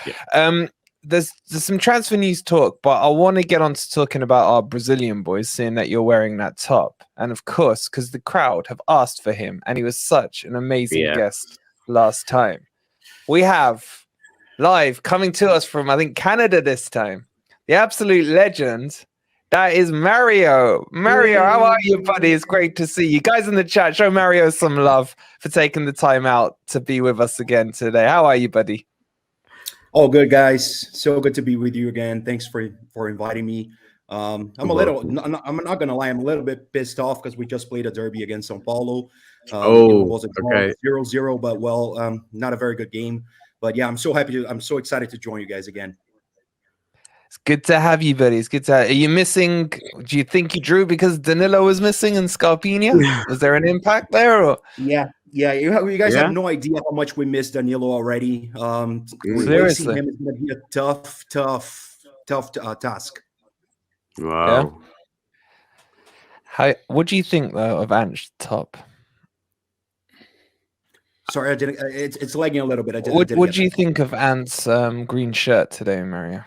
Yeah. There's some transfer news talk, but I want to get on to talking about our Brazilian boys, seeing that you're wearing that top. And of course, because the crowd have asked for him, and he was such an amazing guest last time. We have live coming to us from, I think, Canada this time, the absolute legend. That is Mario. Mario, how are you, buddy? It's great to see you. Guys in the chat, show Mario some love for taking the time out to be with us again today. How are you, buddy? All good, guys. So good to be with you again. Thanks for inviting me. I'm not gonna lie, I'm a little bit pissed off because we just played a derby against São Paulo. It was a 0-0, but not a very good game. But yeah, I'm so excited to join you guys again. It's good to have you, buddy. It's good to have. Are you missing? Do you think you drew because Danilo was missing and Scarpinha? Was there an impact there? Or? Yeah. You guys have no idea how much we missed Danilo already. Seriously, him is going to be a tough task. Wow. Yeah. What do you think though of Ant's top? Sorry, I didn't. It's lagging a little bit. What do you think of Ant's green shirt today, Mario?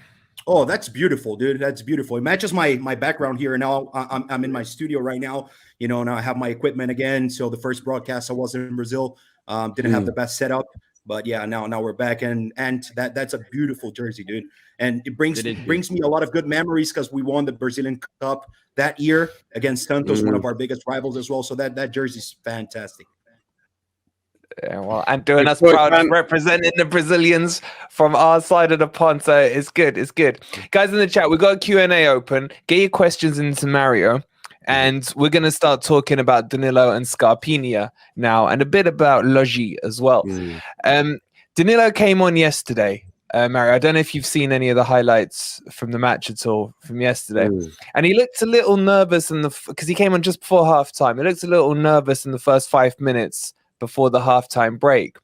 Oh, that's beautiful, dude. That's beautiful. It matches my background here. Now I'm in my studio right now. You know, now I have my equipment again. So the first broadcast I was in Brazil, didn't have the best setup, but yeah, now we're back, and that's a beautiful jersey, dude. And it brings me a lot of good memories because we won the Brazilian Cup that year against Santos, one of our biggest rivals as well. So that jersey's fantastic. Yeah, well, and doing us proud, representing the Brazilians from our side of the pond. So it's good. It's good. Guys in the chat, we've got a Q&A open. Get your questions into Mario. And we're going to start talking about Danilo and Scarpinha now, and a bit about Logi as well. Danilo came on yesterday, Mario. I don't know if you've seen any of the highlights from the match at all from yesterday. And he looked a little nervous because he came on just before halftime. He looked a little nervous in the first 5 minutes before the halftime break.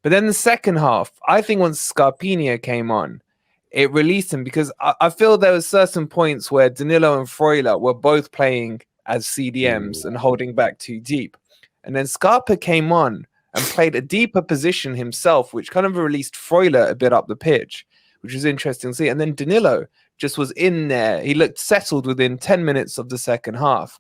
But then the second half, I think once Scarpinha came on, it released him, because I feel there were certain points where Danilo and Freuler were both playing as CDMs and holding back too deep. And then Scarpa came on and played a deeper position himself, which kind of released Freuler a bit up the pitch, which was interesting to see. And then Danilo just was in there. He looked settled within 10 minutes of the second half.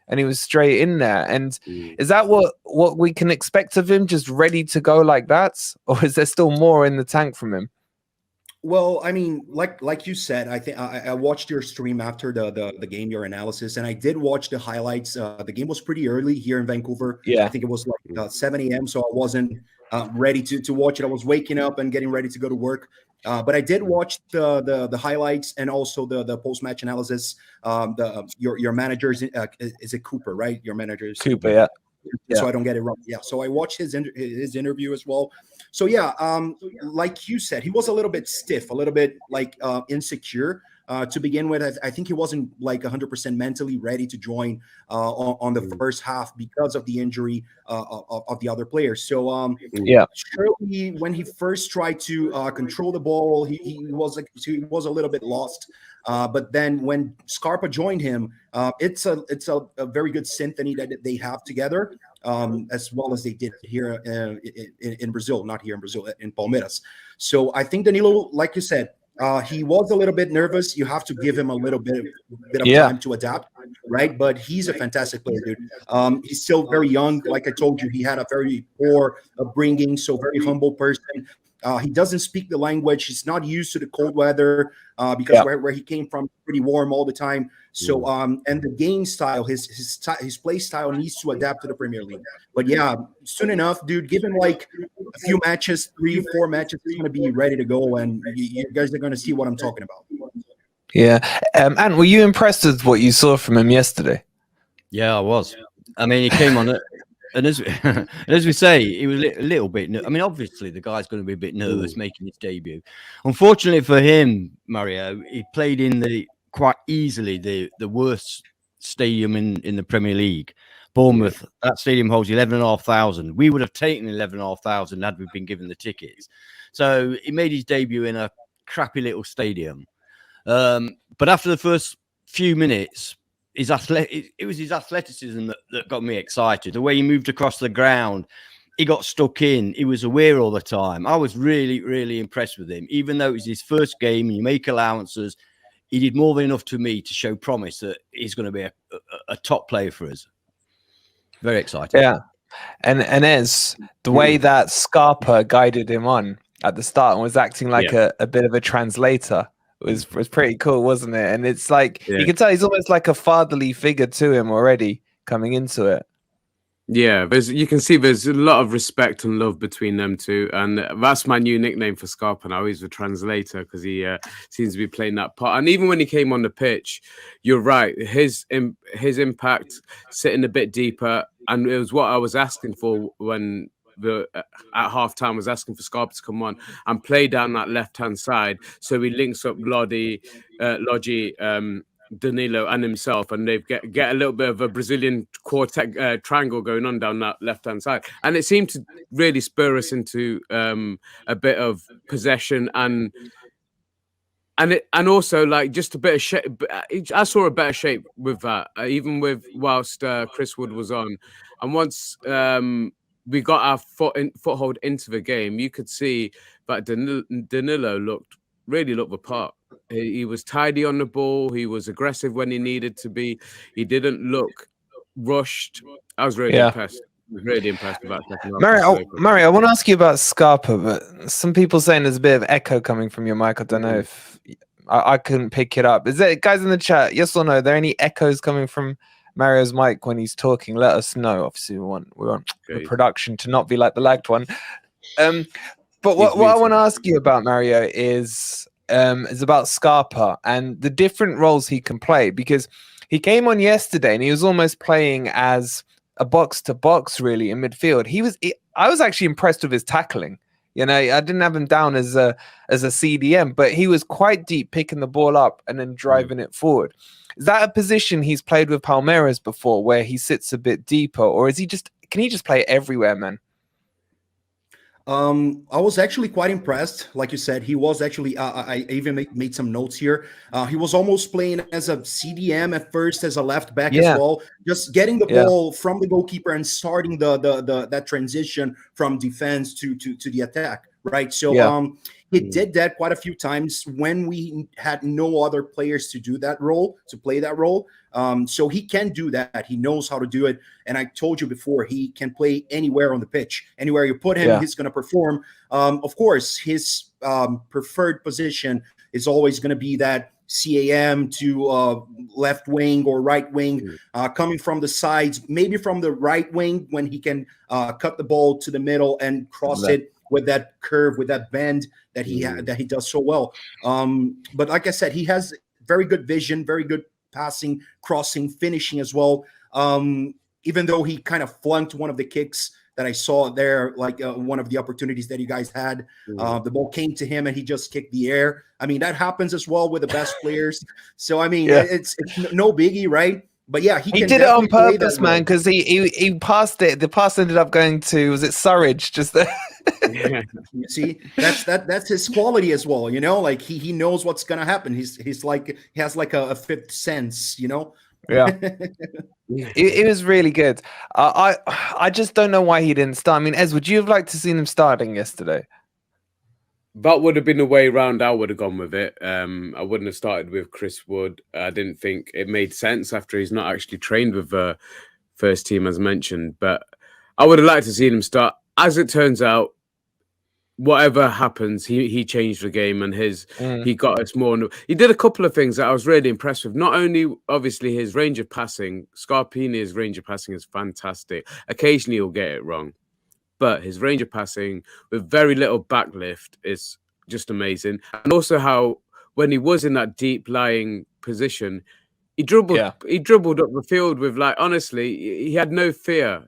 And he was straight in there. And is that what we can expect of him, just ready to go like that? Or is there still more in the tank from him? Well, I mean, like you said, I think I watched your stream after the game, your analysis, and I did watch the highlights. The game was pretty early here in Vancouver. Yeah, I think it was like 7 a.m., so I wasn't ready to watch it. I was waking up and getting ready to go to work. But I did watch the highlights and also the post-match analysis. Your manager is it Cooper, right? Your manager is Cooper, yeah. So I don't get it wrong. Yeah. So I watched his interview as well. So yeah, like you said, he was a little bit stiff, a little bit like insecure to begin with. I think he wasn't like 100% mentally ready to join on the first half because of the injury of the other players. So yeah, surely when he first tried to control the ball, he was a little bit lost. But then when Scarpa joined him, it's a very good symphony that they have together, as well as they did here in Brazil, not here in Brazil, in Palmeiras. So I think Danilo, like you said, he was a little bit nervous. You have to give him a little bit of time to adapt, right? But he's a fantastic player, dude. He's still very young. Like I told you, he had a very poor upbringing, so very humble person. He doesn't speak the language. He's not used to the cold weather because where he came from, pretty warm all the time. So and the game style, his play style needs to adapt to the Premier League. But yeah, soon enough, dude, give him like a few matches, 3-4 matches, he's going to be ready to go, and you guys are going to see what I'm talking about. Yeah. And were you impressed with what you saw from him yesterday? Yeah, I was. I mean, he came on it. And as we say, he was a little bit. I mean, obviously, the guy's going to be a bit nervous making his debut. Unfortunately for him, Mario, he played in quite easily the worst stadium in the Premier League. Bournemouth, that stadium holds 11,500. We would have taken 11,500 had we been given the tickets. So he made his debut in a crappy little stadium. But after the first few minutes, it was his athleticism that got me excited. The way he moved across the ground, he got stuck in. He was aware all the time. I was really, really impressed with him. Even though it was his first game and you make allowances, he did more than enough to me to show promise that he's going to be a top player for us. Very exciting. Yeah. And as the way that Scarpa guided him on at the start and was acting like a bit of a translator was pretty cool, wasn't it? And it's like you can tell he's almost like a fatherly figure to him already coming into it. Yeah, you can see there's a lot of respect and love between them two, and that's my new nickname for Scarpa now. He's the translator because he seems to be playing that part. And even when he came on the pitch, you're right, his impact sitting a bit deeper, and it was what I was asking for when at halftime was asking for Scarpa to come on and play down that left hand side, so he links up Lodi, Danilo and himself, and they get a little bit of a Brazilian quartet triangle going on down that left-hand side, and it seemed to really spur us into a bit of possession and also like just a bit of shape. I saw a better shape with that, even with whilst Chris Wood was on, and once we got our foothold into the game, you could see that Danilo really looked the part. He was tidy on the ball. He was aggressive when he needed to be. He didn't look rushed. I was really impressed. Really impressed with that second half. Murray, I want to ask you about Scarpa, but some people saying there's a bit of echo coming from your mic. I don't know if I couldn't pick it up. Is there, guys in the chat, yes or no? Are there any echoes coming from Mario's mic when he's talking? Let us know. Obviously, we want the production to not be like the lagged one. But what I want to ask you about, Mario, is about Scarpa and the different roles he can play, because he came on yesterday and he was almost playing as a box-to-box really in midfield. I was actually impressed with his tackling. You know, I didn't have him down as a CDM, but he was quite deep, picking the ball up and then driving it forward. Is that a position he's played with Palmeiras before, where he sits a bit deeper, or can he just play everywhere, man? I was actually quite impressed. Like you said, he was actually, I even made some notes here. He was almost playing as a CDM at first, as a left back as well, just getting the ball from the goalkeeper and starting that transition from defense to the attack, right? So he did that quite a few times when we had no other players to do that role, to play that role. So he can do that. He knows how to do it. And I told you before, he can play anywhere on the pitch. Anywhere you put him, he's going to perform. Of course, his preferred position is always going to be that CAM to left wing or right wing, coming from the sides, maybe from the right wing when he can cut the ball to the middle and cross it with that curve, with that bend that he does so well. But like I said, he has very good vision, very good passing, crossing, finishing as well. Even though he kind of flunked one of the kicks that I saw there, like one of the opportunities that you guys had, the ball came to him and he just kicked the air. I mean, that happens as well with the best players. So, I mean, it's no biggie, right? But yeah, he did it on purpose, man, because he passed it. The pass ended up going to, was it Surridge? Just there. You see, that's his quality as well. You know, like he knows what's gonna happen. He's like, he has like a fifth sense. You know. Yeah. It was really good. I just don't know why he didn't start. I mean, Ez, would you have liked to seen him starting yesterday? That would have been the way round I would have gone with it. I wouldn't have started with Chris Wood. I didn't think it made sense after he's not actually trained with the first team, as mentioned. But I would have liked to see him start. As it turns out, whatever happens, he changed the game, and he got us more. He did a couple of things that I was really impressed with. Not only, obviously, his range of passing. Scarpinia's range of passing is fantastic. Occasionally, he'll get it wrong. But his range of passing with very little backlift is just amazing. And also how when he was in that deep lying position, he dribbled up the field with, like, honestly, he had no fear.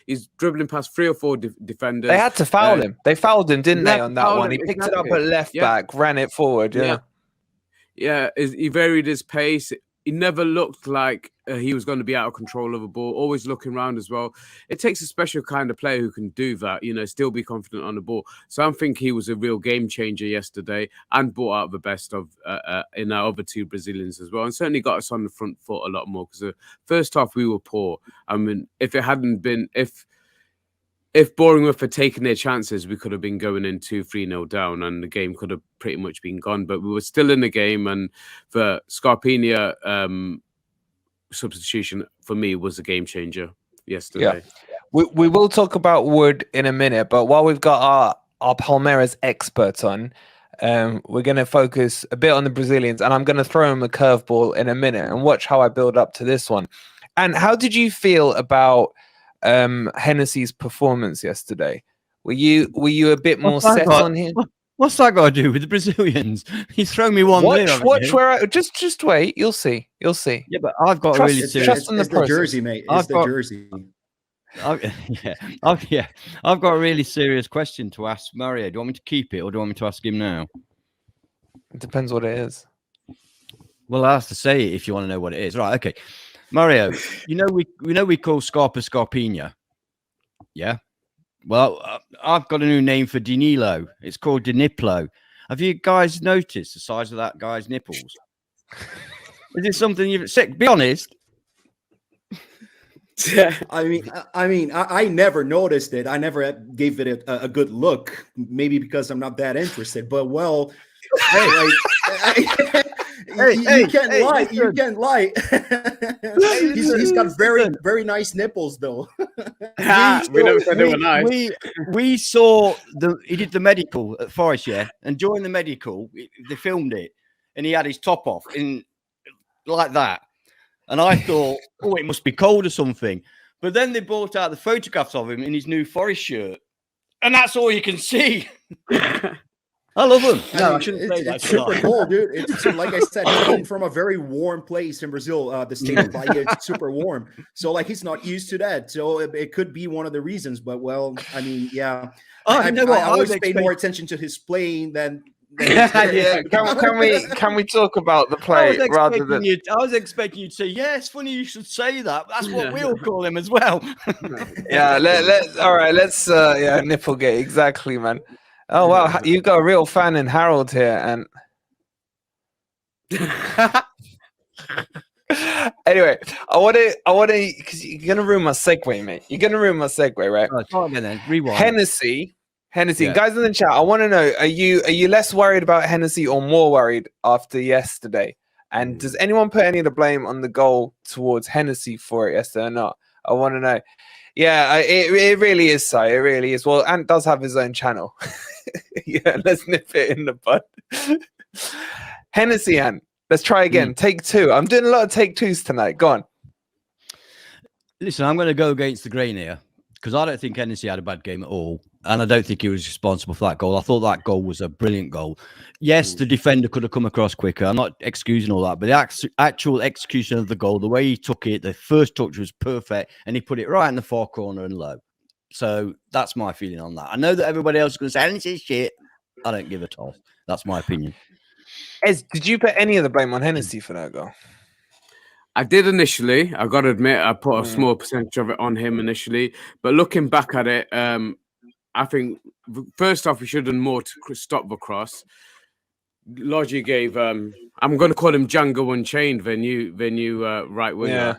He's dribbling past 3 or 4 defenders. They had to foul him. They fouled him, didn't they, on that one? He picked it up at left back, ran it forward. Yeah, he varied his pace. He never looked like he was going to be out of control of a ball, always looking around as well. It takes a special kind of player who can do that, you know, still be confident on the ball. So I think he was a real game changer yesterday and brought out the best of in our other 2 Brazilians as well. And certainly got us on the front foot a lot more, because the first half we were poor. I mean, if if Bournemouth had taken their chances, we could have been going in 2-3-0 down, and the game could have pretty much been gone. But we were still in the game, and the Scarpinha substitution for me was a game changer yesterday. Yeah. We will talk about Wood in a minute, but while we've got our Palmeiras experts on, we're going to focus a bit on the Brazilians, and I'm going to throw him a curveball in a minute and watch how I build up to this one. And how did you feel about Hennessy's performance yesterday? Were you a bit more set on him? What's that got to do with the Brazilians? He's thrown me one. Watch where I just wait. You'll see. Yeah, but I've got really serious. It's the jersey, mate. It's the jersey. I've got a really serious question to ask Mario. Do you want me to keep it, or do you want me to ask him now? It depends what it is. Well, I have to say it if you want to know what it is. Right? Okay, Mario. we call Scarpa Scarpinha. Yeah. Well, I've got a new name for Danilo. It's called Daniplo. Have you guys noticed the size of that guy's nipples? Is it something you've said? Be honest. I mean, I never noticed it. I never gave it a good look. Maybe because I'm not that interested. But well, you can't lie. You can't lie. He's got very nice nipples, though. We never said they were nice. We saw he did the medical at Forest, and during the medical, they filmed it, and he had his top off in like that. And I thought, it must be cold or something. But then they brought out the photographs of him in his new Forest shirt. And that's all you can see. I love him. No, I shouldn't say that. It's super cold, dude. It's like I said, he came from a very warm place in Brazil. The state of Bahia, it's super warm. So, like, he's not used to that. So it could be one of the reasons. But, well, I mean, yeah. I always pay more attention to his playing than... Can we talk about the play rather than? I was expecting you to say, "Yeah, it's funny you should say that." That's what we'll call him as well. Let's Nipplegate, exactly, man. Oh wow, you've got a real fan in Harold here, and anyway, I want to, because you're gonna ruin my segue, mate. You're gonna ruin my segue, right? Oh, then rewind. Hennessy, guys in the chat, I want to know: are you less worried about Hennessy or more worried after yesterday? And does anyone put any of the blame on the goal towards Hennessy for it yesterday or not? I want to know. Yeah, it really is, Si. It really is. Well, Ant does have his own channel. Yeah, let's nip it in the bud. Hennessy, Ant. Let's try again. Take two. I'm doing a lot of take twos tonight. Go on. Listen, I'm going to go against the grain here because I don't think Hennessy had a bad game at all. And I don't think he was responsible for that goal. I thought that goal was a brilliant goal. Yes, the defender could have come across quicker. I'm not excusing all that. But the actual execution of the goal, the way he took it, the first touch was perfect. And he put it right in the far corner and low. So that's my feeling on that. I know that everybody else is going to say, Hennessy's shit. I don't give a toss. That's my opinion. Ez, did you put any of the blame on Hennessy for that goal? I did initially. I got to admit, I put a small percentage of it on him initially. But looking back at it, I think first off, we should have done more to stop the cross. Lodgy gave, I'm going to call him Django Unchained, their new right winger. Yeah.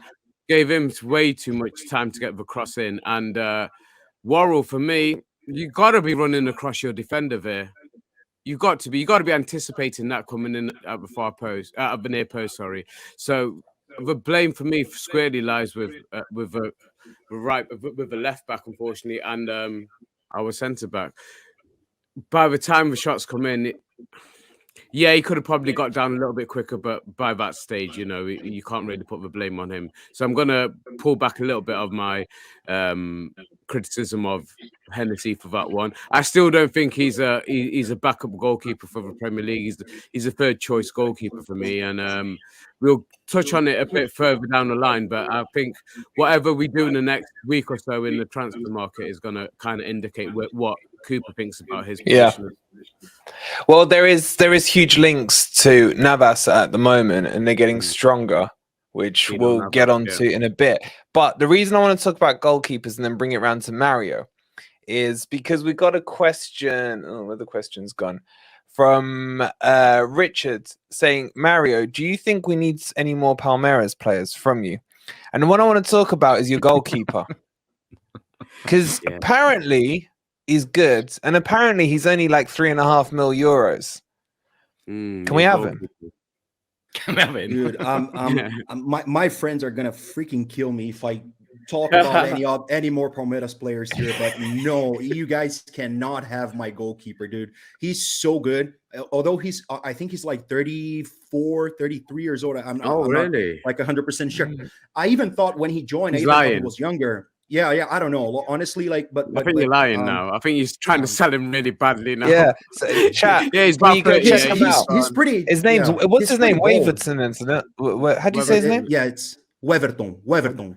Gave him way too much time to get the cross in. And Worrell, for me, you got to be running across your defender there. You got to be anticipating that coming in at the far post, at the near post. Sorry. So the blame for me squarely lies with the left back, unfortunately, and our centre back. By the time the shots come in, he could have probably got down a little bit quicker, but by that stage, you can't really put the blame on him. So I'm going to pull back a little bit of my criticism of Hennessy for that one. I still don't think he's a backup goalkeeper for the Premier League. He's a third choice goalkeeper for me, and we'll touch on it a bit further down the line. But I think whatever we do in the next week or so in the transfer market is going to kind of indicate what Cooper thinks about his position. Well, there is huge links to Navas at the moment, and they're getting stronger, which we'll get onto in a bit. But the reason I want to talk about goalkeepers and then bring it around to Mario is because we got a question. Oh, where the question's gone. From Richard saying, Mario, do you think we need any more Palmeiras players from you? And what I want to talk about is your goalkeeper. Because Yeah. apparently he's good, and apparently he's only like 3.5 million euros. Can we have him? Can we have him? Dude, my friends are gonna freaking kill me if I talk about any more Palmeiras players here. But no, you guys cannot have my goalkeeper, dude. He's so good. Although I think he's like 34, 33 years old. I'm not like 100% sure. I even thought when he joined, I even thought he was younger. Yeah, I don't know. Honestly, like, but I think you're lying now. I think he's trying to sell him really badly now. Yeah, so, chat. Yeah, he's about 30. He's pretty. His name's what's his name? Bold. Waverton, isn't it? How do you say his name? Yeah, it's Weverton. Weverton.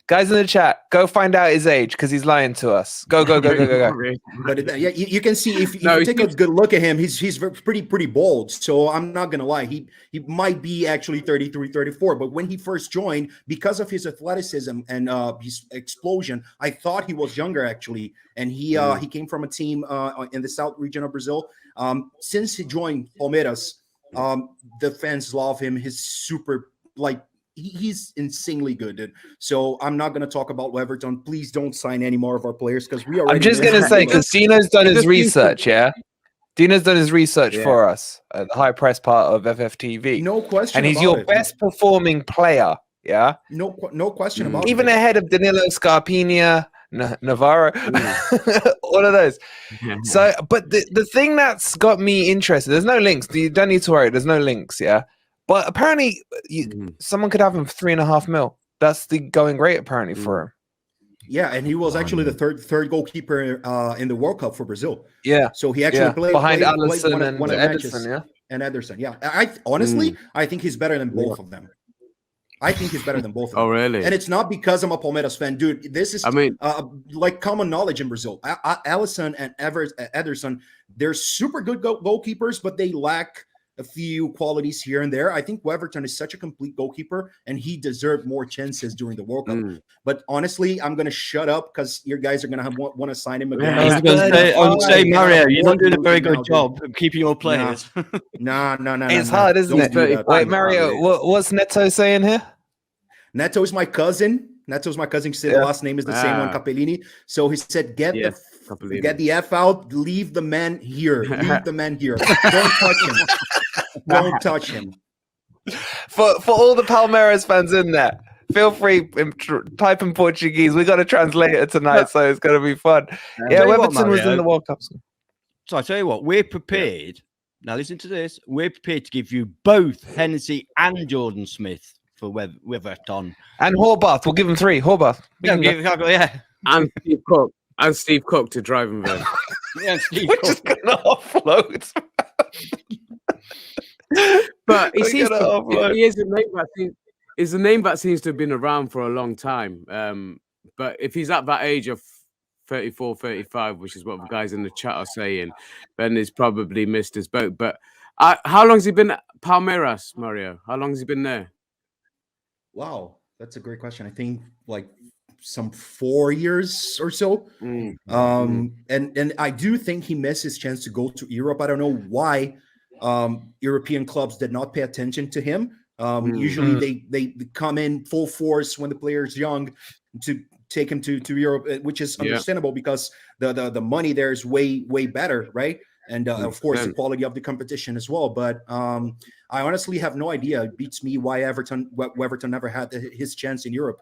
Guys in the chat, go find out his age because he's lying to us. Go. But yeah, you can see if you take a good look at him, he's pretty bold. So I'm not gonna lie, he might be actually 33, 34. But when he first joined, because of his athleticism and his explosion, I thought he was younger actually. And he came from a team in the south region of Brazil. Since he joined Palmeiras, the fans love him. He's super he's insanely good, dude. So I'm not going to talk about Weverton. Please don't sign any more of our players because we are. I'm just going to say, because Dino's done his research, yeah? Dino's done his research for us at the high press part of FFTV. No question. And he's your best performing player, yeah? No question about it. Even ahead of Danilo, Scarpinha, Navarro, all of those. So, but the thing that's got me interested, there's no links. You don't need to worry. There's no links, yeah? But apparently, someone could have him for 3.5 million. That's the going rate apparently for him. Yeah, and he was actually the third goalkeeper in the World Cup for Brazil. Yeah, so he actually played behind played Alisson and Ederson, yeah, and Ederson. Yeah, I honestly I think he's better than both of them. I think he's better than both of them. Oh, really? And it's not because I'm a Palmeiras fan, dude. This is, like common knowledge in Brazil. Alisson and Ederson, they're super good goalkeepers, but they lack a few qualities here and there. I think Weverton is such a complete goalkeeper, and he deserved more chances during the World Cup. But honestly, I'm going to shut up because your guys are going to want to sign him again. I was say, Mario, you're not doing a very good job of keeping your players. No. It's hard, isn't it? Wait, Mario, what's Neto saying here? Neto is my cousin. Neto's my cousin. He said the last name is the same one, Capellini. So he said, get the F out. Leave the man here. Leave the man here. Don't touch him. Don't touch him. For all the Palmeiras fans in there, feel free, type in Portuguese. We got to translate it tonight, so it's going to be fun. Yeah, Weverton was in the World Cup. So I tell you what, we're prepared. Now listen to this. We're prepared to give you both Hennessy and Jordan Smith for Weverton. And Horvath. We'll give him 3. Horvath. Yeah. And Steve Cook. And Steve Cook to drive him there. Yeah, Steve We're just going to offload. But he seems he is a name that seems to have been around for a long time. But if he's at that age of 34, 35, which is what the guys in the chat are saying, then he's probably missed his boat. But how long has he been at Palmeiras, Mario? How long has he been there? Wow, that's a great question. I think like some 4 years or so. And I do think he missed his chance to go to Europe. I don't know why European clubs did not pay attention to him. Usually they come in full force when the player is young to take him to Europe, which is understandable because the money there is way better, right? And of course the quality of the competition as well. But I honestly have no idea. It beats me why Weverton never had his chance in Europe,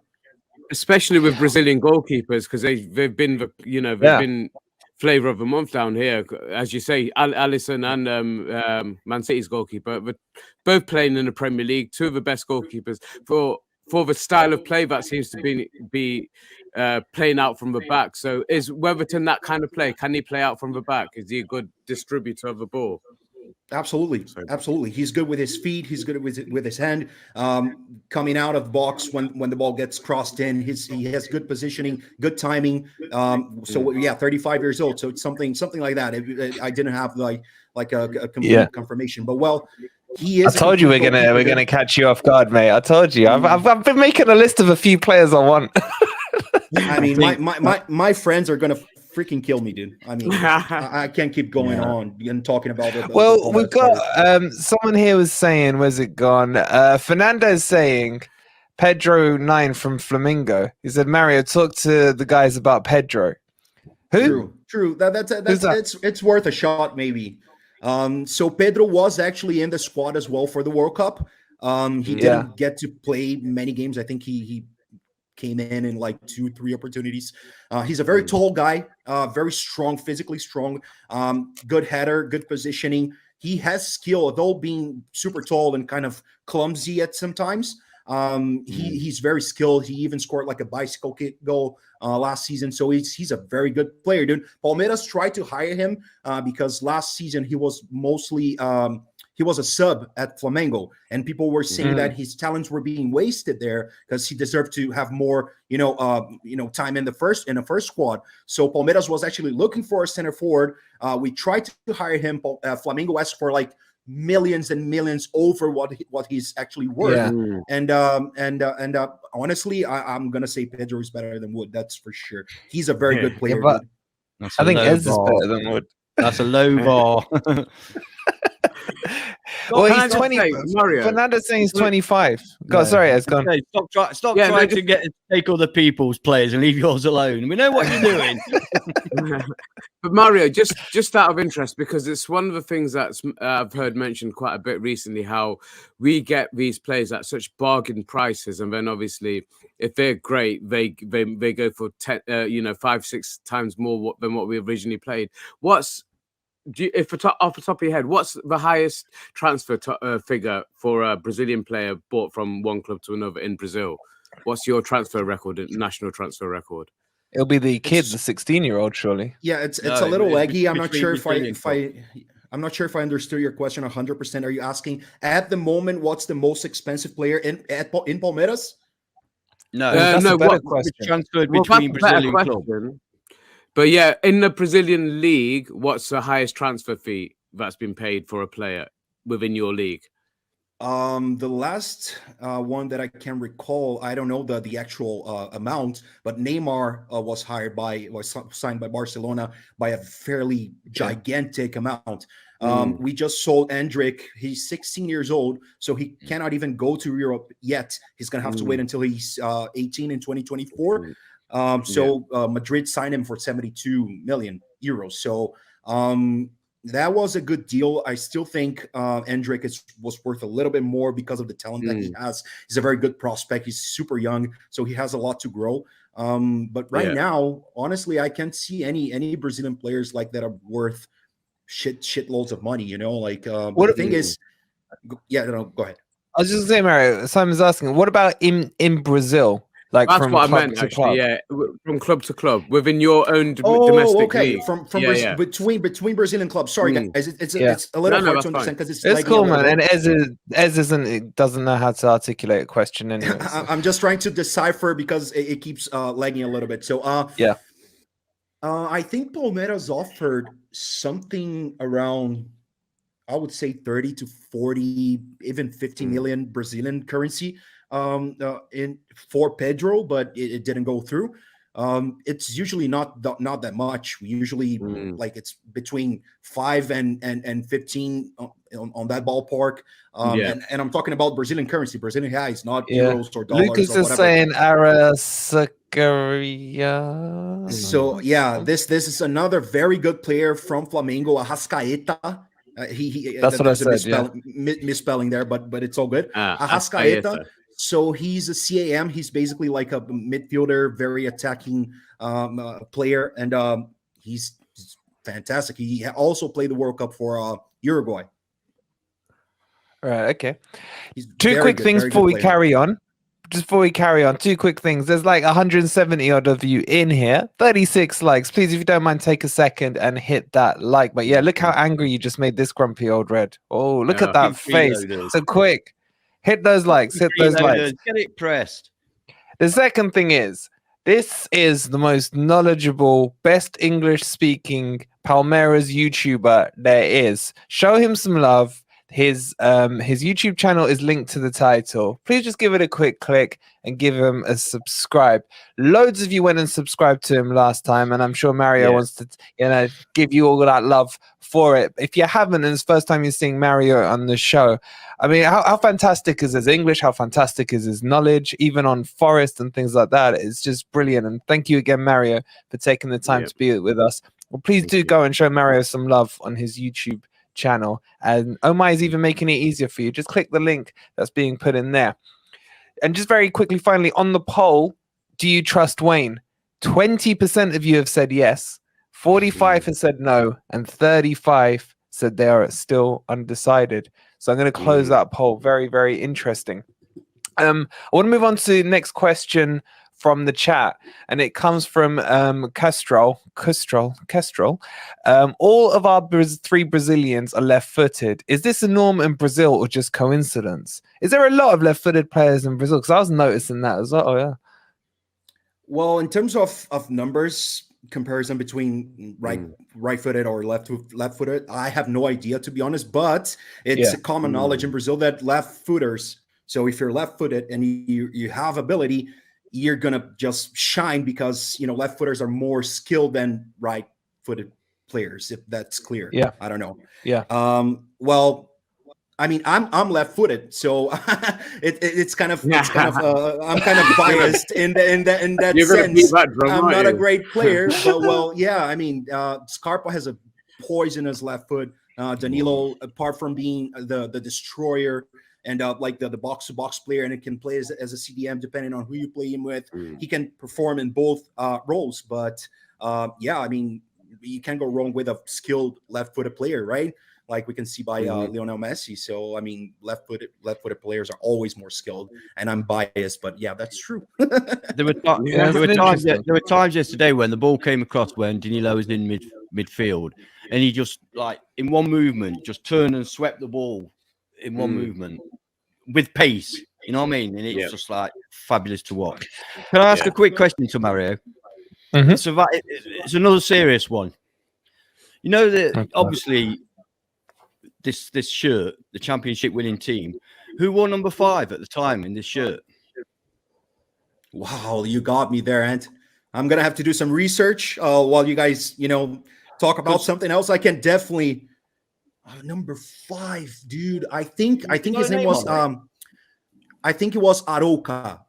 especially with Brazilian goalkeepers, because they've been been flavor of the month down here, as you say. Alisson and Man City's goalkeeper, but both playing in the Premier League, 2 of the best goalkeepers for the style of play that seems to be playing out from the back. So is Weverton that kind of play? Can he play out from the back? Is he a good distributor of the ball? Absolutely. He's good with his feet. He's good with his hand. Coming out of the box when the ball gets crossed in, he has good positioning, good timing. 35 years old. So it's something like that. I didn't have like a complete confirmation, but he is. I told you we're gonna catch you off guard, mate. I told you. I've been making a list of a few players I want. I mean, my friends are gonna freaking kill me, dude. I mean, I can't keep going on and talking about it. Well, we've got someone here was saying, where's it gone? Fernando's saying Pedro9 from Flamingo. He said, Mario, talk to the guys about Pedro. Who? True. It's worth a shot, maybe. So Pedro was actually in the squad as well for the World Cup. He didn't get to play many games. I think he came in like 2-3 opportunities. He's a very tall guy, very strong, physically strong, good header, good positioning. He has skill, though being super tall and kind of clumsy at sometimes. He's very skilled. He even scored like a bicycle kick goal last season. So he's a very good player, dude. Palmeiras tried to hire him because last season he was mostly he was a sub at Flamengo, and people were saying that his talents were being wasted there because he deserved to have more, time in the first squad. So Palmeiras was actually looking for a center forward. We tried to hire him. Flamengo asked for like millions and millions over what he's actually worth. And honestly, I'm gonna say Pedro is better than Wood. That's for sure. He's a very good player. But I think Ez is better than Wood. That's a low bar. Well, he's 20. Mario. Fernando's saying he's 25. Sorry, Ez, go on. Stop trying to take other people's players and leave yours alone. We know what you're doing. But Mario, just out of interest, because it's one of the things that I've heard mentioned quite a bit recently, how we get these players at such bargain prices, and then obviously if they're great, they go for 5-6 times more than what we originally paid. If off the top of your head, what's the highest transfer figure for a Brazilian player bought from one club to another in Brazil? What's your transfer record, national transfer record? It'll be the kid, the 16-year-old, surely. Yeah, it's a little leggy. I'm not sure if I understood your question 100%. Are you asking at the moment what's the most expensive player in Palmeiras? No, that's a better question. Transferred between Brazilian clubs. But yeah, in the Brazilian league, what's the highest transfer fee that's been paid for a player within your league? The last one that I can recall, I don't know the actual amount, but Neymar was signed by Barcelona by a fairly gigantic amount. We just sold Endrick. He's 16 years old, so he cannot even go to Europe yet. He's gonna have to wait until he's 18 in 2024. Madrid signed him for 72 million euros. So that was a good deal. I still think Endrick was worth a little bit more because of the talent that he has. He's a very good prospect. He's super young, so he has a lot to grow. But right now, honestly, I can't see any Brazilian players like that are worth shitloads of money. The thing is, go ahead. I was just saying, Mario. Simon's asking, what about in Brazil? Like that's from what club I meant, to actually. club. Yeah, from club to club within your own domestic league. From between Brazilian clubs. Sorry, guys, it's a little hard to understand because it's cool, man. And Ez doesn't know how to articulate a question anyway. So. I'm just trying to decipher because it keeps lagging a little bit. So I think Palmeiras offered something around, I would say 30 to 40, even 50 million Brazilian currency for Pedro, but it didn't go through. It's usually not that much. We usually like it's between 5 and 15 on that ballpark. And I'm talking about Brazilian currency, Brazilian reais, not euros or dollars. Lucas or is saying Arascaria. So this is another very good player from Flamengo, Arrascaeta. That's what I said. Misspelling there, but it's all good. Arrascaeta. So he's a CAM. He's basically like a midfielder, very attacking player, and he's fantastic. He also played the World Cup for Uruguay. Right. Okay. Two quick things before we carry on. Just before we carry on, two quick things. There's like 170 odd of you in here, 36 likes. Please, if you don't mind, take a second and hit that like. But yeah, look how angry you just made this grumpy old Red. Oh, look at that face. So quick. Hit those likes. Hit those likes. Get it pressed. The second thing is, this is the most knowledgeable, best English-speaking Palmeiras YouTuber there is. Show him some love. His YouTube channel is linked to the title. Please just give it a quick click and give him a subscribe. Loads of you went and subscribed to him last time, and I'm sure Mario wants to, give you all of that love for it. If you haven't, and it's the first time you're seeing Mario on the show, I mean, how fantastic is his English? How fantastic is his knowledge, even on Forest and things like that? It's just brilliant. And thank you again, Mario, for taking the time to be with us. Well, please do go and show Mario some love on his YouTube channel. And Omai is even making it easier for you. Just click the link that's being put in there. And just very quickly, finally, on the poll, do you trust Wayne? 20% of you have said yes, 45 have said no, and 35 said they are still undecided. So I'm going to close that poll. Very, very interesting. I want to move on to the next question from the chat, and it comes from Kestrel. All of our three Brazilians are left-footed. Is this a norm in Brazil or just coincidence? Is there a lot of left-footed players in Brazil? Because I was noticing that as well. Oh, yeah. Well, in terms of numbers, comparison between right-footed or left-footed, I have no idea, to be honest. But it's a common knowledge in Brazil that left-footers. So if you're left-footed and you have ability, you're gonna just shine because left-footers are more skilled than right-footed players. If that's clear. Yeah, I don't know. Yeah. Well, I mean, I'm left-footed, so it's kind of I'm kind of biased in that sense. I'm not a great player, but I mean, Scarpa has a poisonous left foot. Danilo, apart from being the destroyer and like the box-to-box player, and it can play as a CDM depending on who you play him with. He can perform in both roles, but I mean, you can't go wrong with a skilled left-footed player, right? Like we can see by Lionel Messi. So I mean, left-footed players are always more skilled, and I'm biased, but yeah, that's true. There were times yesterday when the ball came across when Danilo was in midfield, and he just like in one movement just turned and swept the ball in one movement with pace. You know what I mean? And it's just like fabulous to watch. Can I ask a quick question to Mario? It's another serious one. You know that obviously this shirt, the championship winning team, who wore number 5 at the time in this shirt? Wow, you got me there, Ant. I'm gonna have to do some research while you guys, talk about something else. I can definitely number 5, dude. I think his name was I think it was Arouca.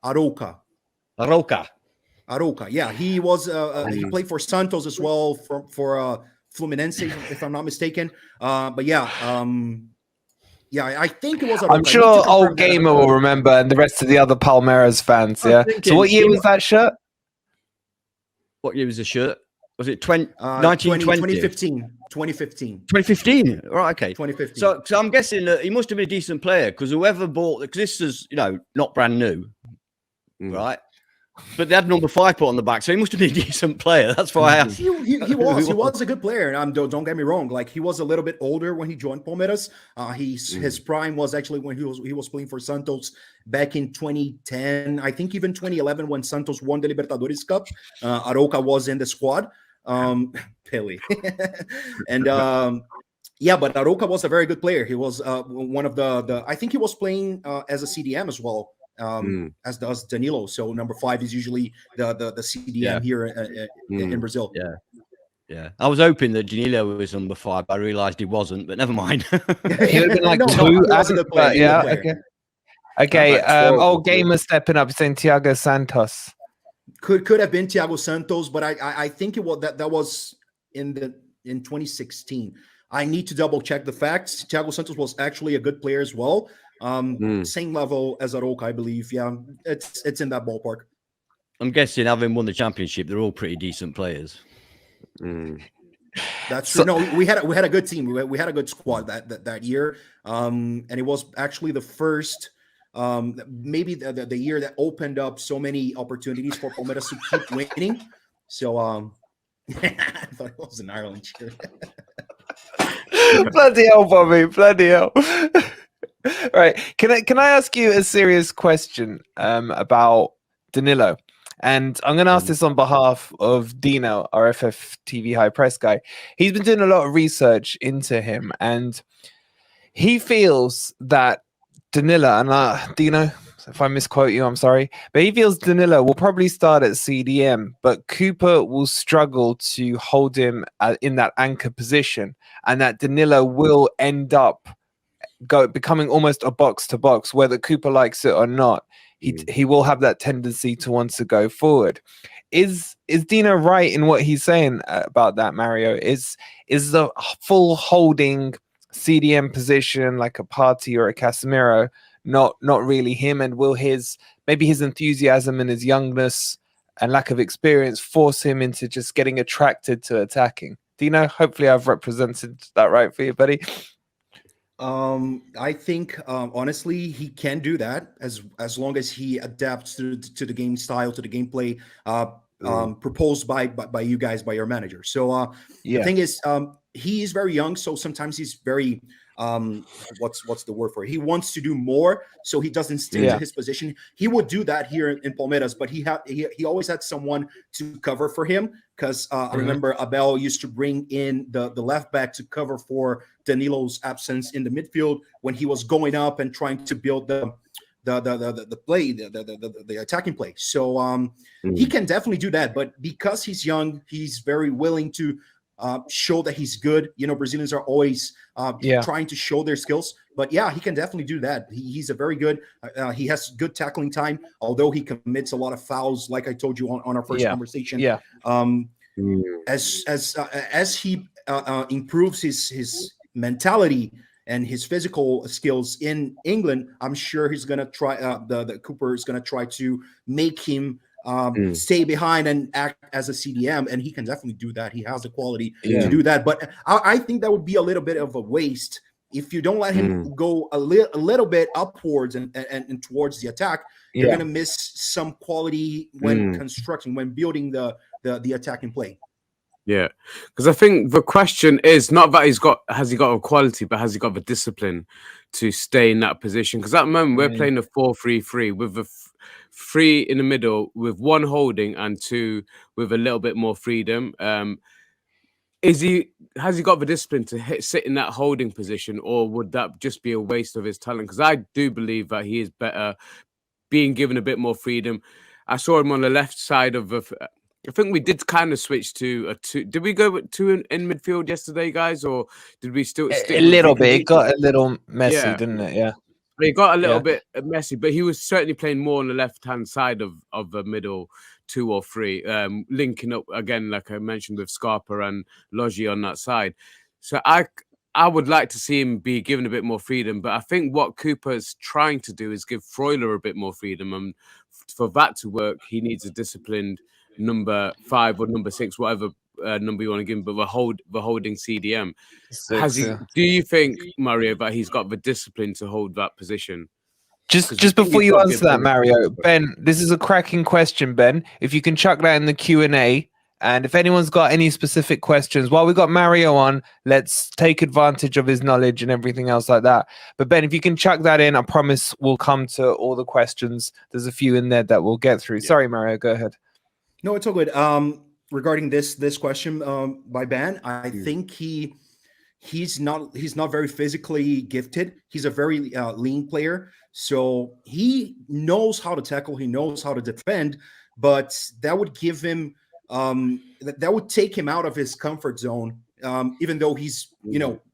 Yeah, he was he played for Santos as well for Fluminense, if I'm not mistaken. But I think it was Arouca. I'm sure old Gamer will remember, and the rest of the other Palmeiras fans. Yeah. So what year was that shirt? What year was the shirt? Was it 2015? 2015. Right, okay. 2015. So I'm guessing that he must have been a decent player because whoever bought, because this is, not brand new, right? But they had number 5 put on the back, so he must have been a decent player. That's why I asked. He was a good player. Don't get me wrong. Like he was a little bit older when he joined Palmeiras. His prime was actually when he was playing for Santos back in 2010. I think even 2011 when Santos won the Libertadores Cup. Arouca was in the squad. Pele. And but Arouca was a very good player. He was one of the I think he was playing as a CDM as well. As does Danilo. So number 5 is usually the CDM here in Brazil. Yeah. I was hoping that Danilo was number 5. I realized he wasn't, but never mind. He would have been like 2. Okay. Old Gamer stepping up, saying Thiago Santos. Could have been Thiago Santos, but I think it was that was in 2016. I need to double check the facts. Thiago Santos was actually a good player as well. Same level as Arouca, I believe. Yeah, it's in that ballpark. I'm guessing, having won the championship, they're all pretty decent players. That's true. No, we had a good team. We had a good squad that year. And it was actually the first, maybe the year that opened up so many opportunities for Palmeiras to keep winning. So I thought it was an Ireland cheer. Bloody hell, Bobby! Bloody hell. Right. Can I ask you a serious question about Danilo? And I'm going to ask this on behalf of Dino, our FFTV high press guy. He's been doing a lot of research into him, and he feels that Danilo, and Dino, if I misquote you, I'm sorry, but he feels Danilo will probably start at CDM, but Cooper will struggle to hold him in that anchor position, and that Danilo will end up becoming almost a box to box, whether Cooper likes it or not. He will have that tendency to want to go forward. Is Dino right in what he's saying about that, Mario? Is the full holding CDM position like a Partey or a Casemiro not really him, and will maybe his enthusiasm and his youngness and lack of experience force him into just getting attracted to attacking? Dino, hopefully I've represented that right for you, buddy. I think honestly he can do that as long as he adapts to the game style, to the gameplay proposed by you guys, by your manager. So the thing is, he is very young, so sometimes he's very what's the word for it? He wants to do more, so he doesn't stick to his position. He would do that here in Palmeiras, but he always had someone to cover for him, because I remember Abel used to bring in the left back to cover for Danilo's absence in the midfield when he was going up and trying to build the play, the attacking play. So he can definitely do that, but because he's young, he's very willing to show that he's good. You know, Brazilians are always trying to show their skills, but yeah, he can definitely do that. He's a very good, he has good tackling time, although he commits a lot of fouls, like I told you on our first conversation. As he improves his mentality and his physical skills in England, I'm sure he's gonna try. The Cooper is gonna try to make him stay behind and act as a CDM, and he can definitely do that. He has the quality to do that. But I think that would be a little bit of a waste if you don't let him go a little bit upwards and towards the attack. You're gonna miss some quality when constructing, when building the attacking play. Yeah, because I think the question is not that has he got a quality, but has he got the discipline to stay in that position? Because at the moment we're playing a 4-3-3 with the 3 in the middle, with 1 holding and 2 with a little bit more freedom. Has he got the discipline to sit in that holding position, or would that just be a waste of his talent? Because I do believe that he is better being given a bit more freedom. I saw him on the left side of I think we did kind of switch to a 2. Did we go with 2 in midfield yesterday, guys, or did we still stick a little bit? It got a little messy, didn't it? Yeah, it got a little bit messy, but he was certainly playing more on the left-hand side of the middle 2 or 3, linking up again, like I mentioned, with Scarpa and Logi on that side. So I would like to see him be given a bit more freedom, but I think what Cooper's trying to do is give Freuler a bit more freedom, and for that to work, he needs a disciplined number 5 or number 6, whatever number you want to give him, but the holding CDM. Do you think, Mario, that he's got the discipline to hold that position? Just before you answer that, Mario, Ben, this is a cracking question, Ben. If you can chuck that in the Q&A, and if anyone's got any specific questions, while we got Mario on, let's take advantage of his knowledge and everything else like that. But Ben, if you can chuck that in, I promise we'll come to all the questions. There's a few in there that we'll get through. Sorry, Mario, go ahead. No, it's all good. Regarding this question by Ben, I think he's not very physically gifted. He's a very lean player, so he knows how to tackle, he knows how to defend, but that would give him that would take him out of his comfort zone. Even though he's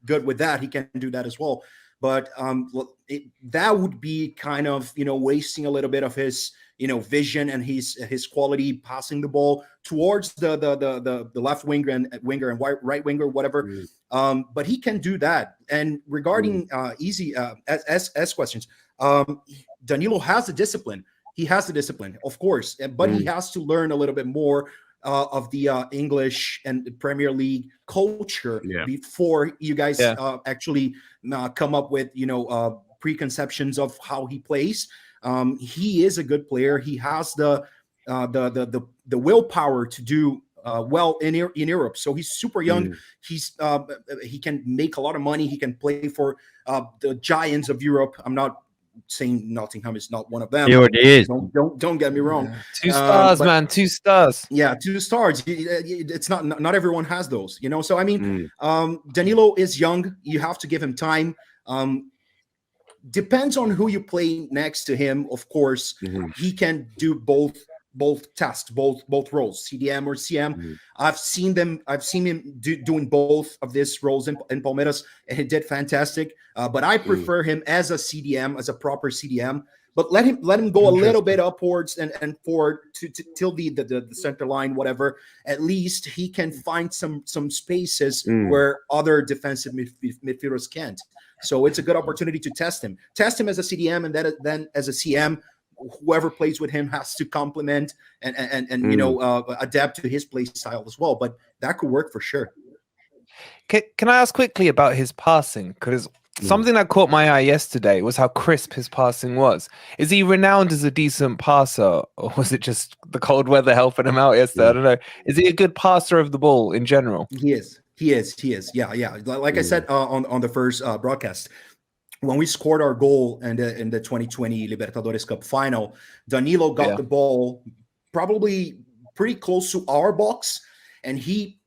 good with that, he can do that as well. But that would be kind of wasting a little bit of his vision and his quality passing the ball towards the left winger and right winger, whatever. But he can do that. And regarding easy as questions, Danilo has the discipline. He has the discipline, of course, but he has to learn a little bit more of the English and Premier League culture before you guys actually come up with preconceptions of how he plays. He is a good player. He has the willpower to do well in Europe. So he's super young. He can make a lot of money. He can play for the giants of Europe. I'm not saying Nottingham is not one of them. He already is. Don't get me wrong. 2 stars, man. 2 stars. Yeah, 2 stars. It's not everyone has those, you know. So I mean, Danilo is young. You have to give him time. Depends on who you play next to him. Of course, he can do both tasks, both roles, CDM or CM. I've seen him doing both of these roles in Palmeiras, and he did fantastic. But I prefer him as a CDM, as a proper CDM. But let him go a little bit upwards and forward till the center line, whatever. At least he can find some spaces where other defensive midfielders can't. So it's a good opportunity to test him as a CDM, and then as a CM. Whoever plays with him has to complement and adapt to his play style as well. But that could work for sure. Can I ask quickly about his passing? Because something that caught my eye yesterday was how crisp his passing was. Is he renowned as a decent passer, or was it just the cold weather helping him out yesterday? I don't know. Is he a good passer of the ball in general? He is. Yeah. Like I said on the first broadcast, when we scored our goal in the 2020 Libertadores Cup final, Danilo got the ball probably pretty close to our box, and he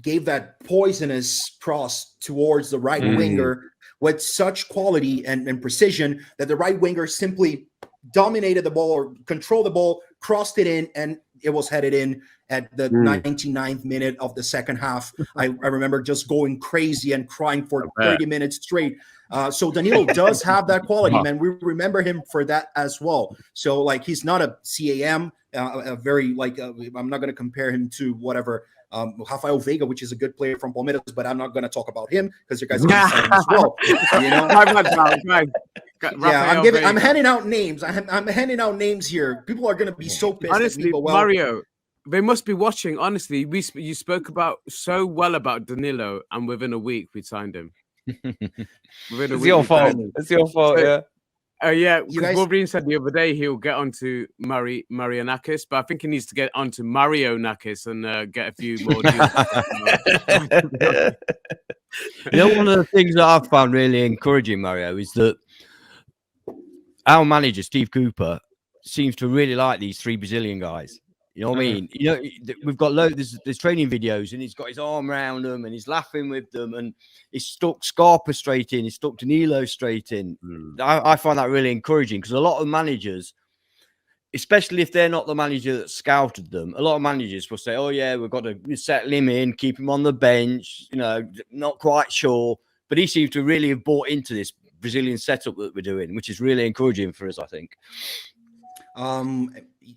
gave that poisonous cross towards the right winger with such quality and precision that the right winger simply dominated the ball or controlled the ball, crossed it in, and it was headed in at the 99th minute of the second half. I remember just going crazy and crying for 30 minutes straight. So Danilo does have that quality, man. We remember him for that as well. So like, he's not a CAM, a very I'm not going to compare him to whatever Rafael Veiga, which is a good player from Palmeiras, but I'm not going to talk about him because you guys are going to say him as well. You know? I'm handing out names. I'm handing out names here. People are going to be so pissed. Honestly, at me, Mario, they must be watching. Honestly, you spoke about so well about Danilo, and within a week we signed him. It's your fault. It's your fault. Yeah. Wolverine said the other day he'll get onto Marianakis, but I think he needs to get onto Mario Nakis and get a few more deals. You know, one of the things that I've found really encouraging, Mario, is that our manager, Steve Cooper, seems to really like these 3 Brazilian guys. You know what I mean? You know, we've got there's training videos, and he's got his arm around them, and he's laughing with them, and he's stuck Scarpa straight in, he's stuck Danilo straight in. I find that really encouraging, because a lot of managers, especially if they're not the manager that scouted them, a lot of managers will say, "Oh yeah, we've got to settle him in, keep him on the bench." You know, not quite sure, but he seems to really have bought into this Brazilian setup that we're doing, which is really encouraging for us, I think.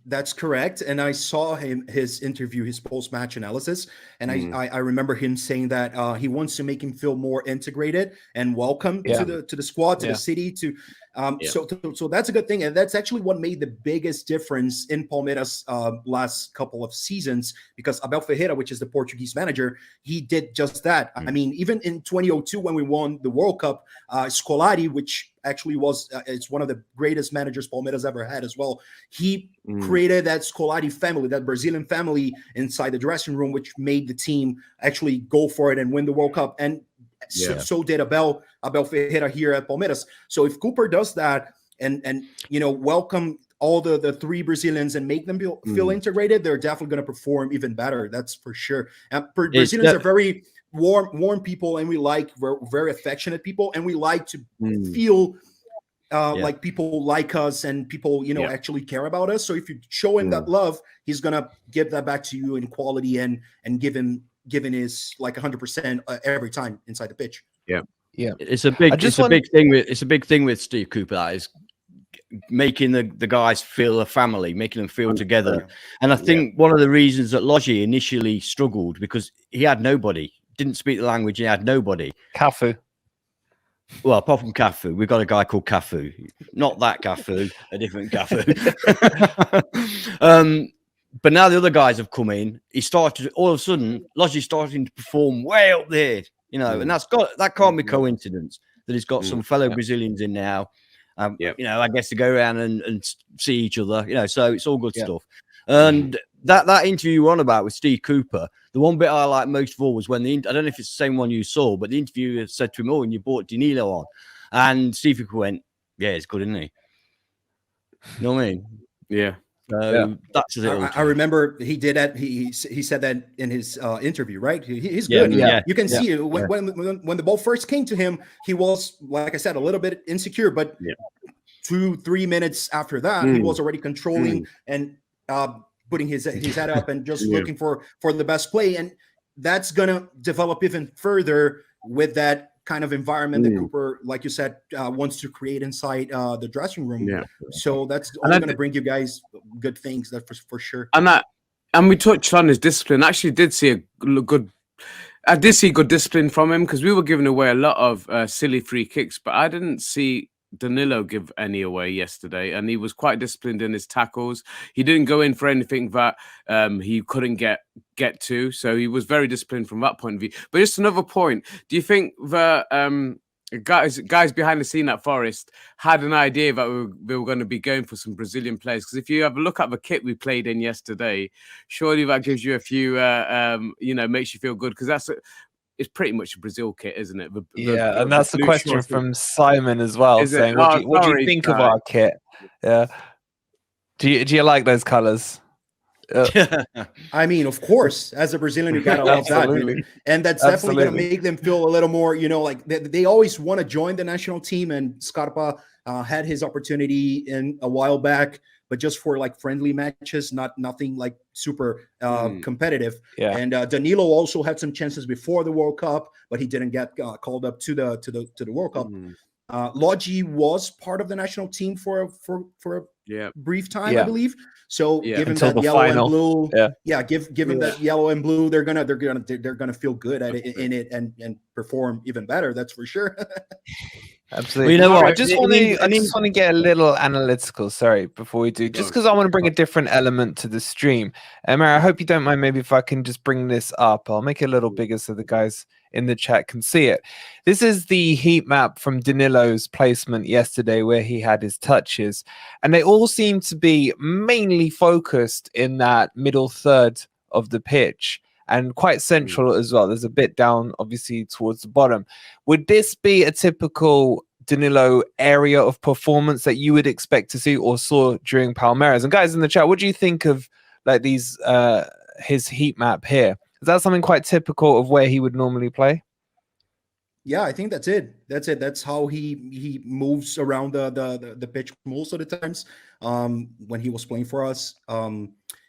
That's correct. And I saw his interview, his post-match analysis, and I remember him saying that he wants to make him feel more integrated and welcome to the squad, to the city. So that's a good thing, and that's actually what made the biggest difference in Palmeiras last couple of seasons, because Abel Ferreira, which is the Portuguese manager, he did just that. I mean, even in 2002 when we won the World Cup, Scolari, which actually was it's one of the greatest managers Palmeiras ever had as well. He created that Scolari family, that Brazilian family inside the dressing room, which made the team actually go for it and win the World Cup. And so did Abel Ferreira here at Palmeiras. So if Cooper does that and welcome all the 3 Brazilians and make them feel integrated, they're definitely going to perform even better. That's for sure. And Brazilians are very warm people, and we're very affectionate people, and we like to feel like people like us, and people actually care about us. So if you show him that love, he's gonna give that back to you in quality and giving his like 100% every time inside the pitch. It's a big thing with Steve Cooper, that is making the guys feel a family, making them feel together. And I think one of the reasons that Lodgy initially struggled, because he had nobody, didn't speak the language, he had nobody. Cafu. Well, apart from Cafu, we've got a guy called Cafu. Not that Cafu, a different Cafu. But now the other guys have come in. He started, all of a sudden, Lodgy's starting to perform way up there, and that can't be coincidence that he's got some fellow Brazilians in now. I guess to go around and see each other, so it's all good stuff. And that interview you were on about with Steve Cooper, the one bit I liked most of all was when I don't know if it's the same one you saw, but the interviewer said to him, "Oh, and you brought Danilo on," and Steve Cooper went, Yeah, it's good, isn't he? You know what I mean? Yeah. So that's a little. I remember he did that. He said that in his interview, right? He's Yeah, good. yeah, You can see it when the ball first came to him. He was, like I said, a little bit insecure, but 2-3 minutes after that, he was already controlling and putting his head up and just looking for the best play. And that's gonna develop even further with that kind of environment that Cooper, like you said, wants to create inside the dressing room. Yeah. So that's only going to bring you guys good things, that for sure. And we touched on his discipline. I actually did see I did see good discipline from him, because we were giving away a lot of silly free kicks, but I didn't see Danilo give any away yesterday, and he was quite disciplined in his tackles. He didn't go in for anything that he couldn't get to, so he was very disciplined from that point of view. But just another point: do you think that guys behind the scene at Forest had an idea that we were going to be going for some Brazilian players? Because if you have a look at the kit we played in yesterday, surely that gives you a few, makes you feel good, because it's pretty much a Brazil kit, isn't it? And that's the question from Simon as well, saying, "What do you think of our kit?" Yeah, do you like those colors? I mean, of course, as a Brazilian, you gotta love that, and that's definitely gonna make them feel a little more, like they always want to join the national team. And Scarpa had his opportunity in a while back, but just for like friendly matches, nothing like super competitive. And Danilo also had some chances before the World Cup, but he didn't get called up to the World Cup. Lodgy was part of the national team for a brief time, I believe. So given that yellow and blue, given that yellow and blue, they're gonna feel good at it, in it and perform even better. That's for sure. Absolutely. You know what? I just want to get a little analytical. Sorry, before we do, just because I want to bring a different element to the stream. Mary, I hope you don't mind. Maybe if I can just bring this up, I'll make it a little bigger so the guys in the chat can see it. This is the heat map from Danilo's placement yesterday, where he had his touches, and they all seem to be mainly focused in that middle third of the pitch, and quite central as well. There's a bit down, obviously, towards the bottom. Would this be a typical Danilo area of performance that you would expect to see or saw during Palmeiras? And guys in the chat, what do you think of like these his heat map here? Is that something quite typical of where he would normally play? Yeah, I think that's it. That's how he moves around the pitch most of the times when he was playing for us.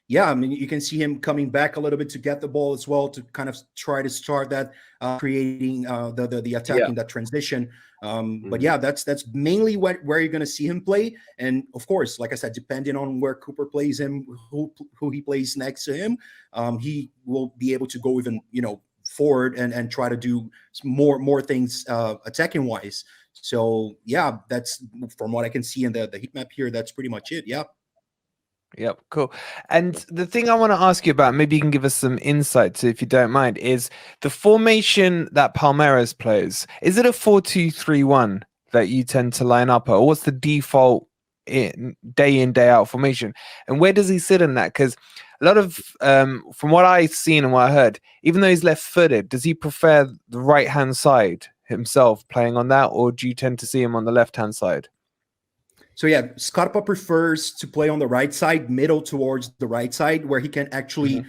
Yeah, I mean, you can see him coming back a little bit to get the ball as well, to kind of try to start that creating the attacking that transition. But yeah, that's mainly where you're going to see him play. And of course, like I said, depending on where Cooper plays him, who he plays next to him, he will be able to go even forward and try to do more things attacking wise. So yeah, that's from what I can see in the heat map here. That's pretty much it. Yeah. Yep, cool. And the thing I want to ask you about, maybe you can give us some insights if you don't mind, is the formation that Palmeiras plays. Is it a 4-2-3-1 that you tend to line up, or what's the default day in, day out formation? And where does he sit in that? Because a lot of, from what I've seen and what I heard, even though he's left-footed, does he prefer the right-hand side himself playing on that, or do you tend to see him on the left-hand side? So yeah, Scarpa prefers to play on the right side, middle towards the right side, where he can actually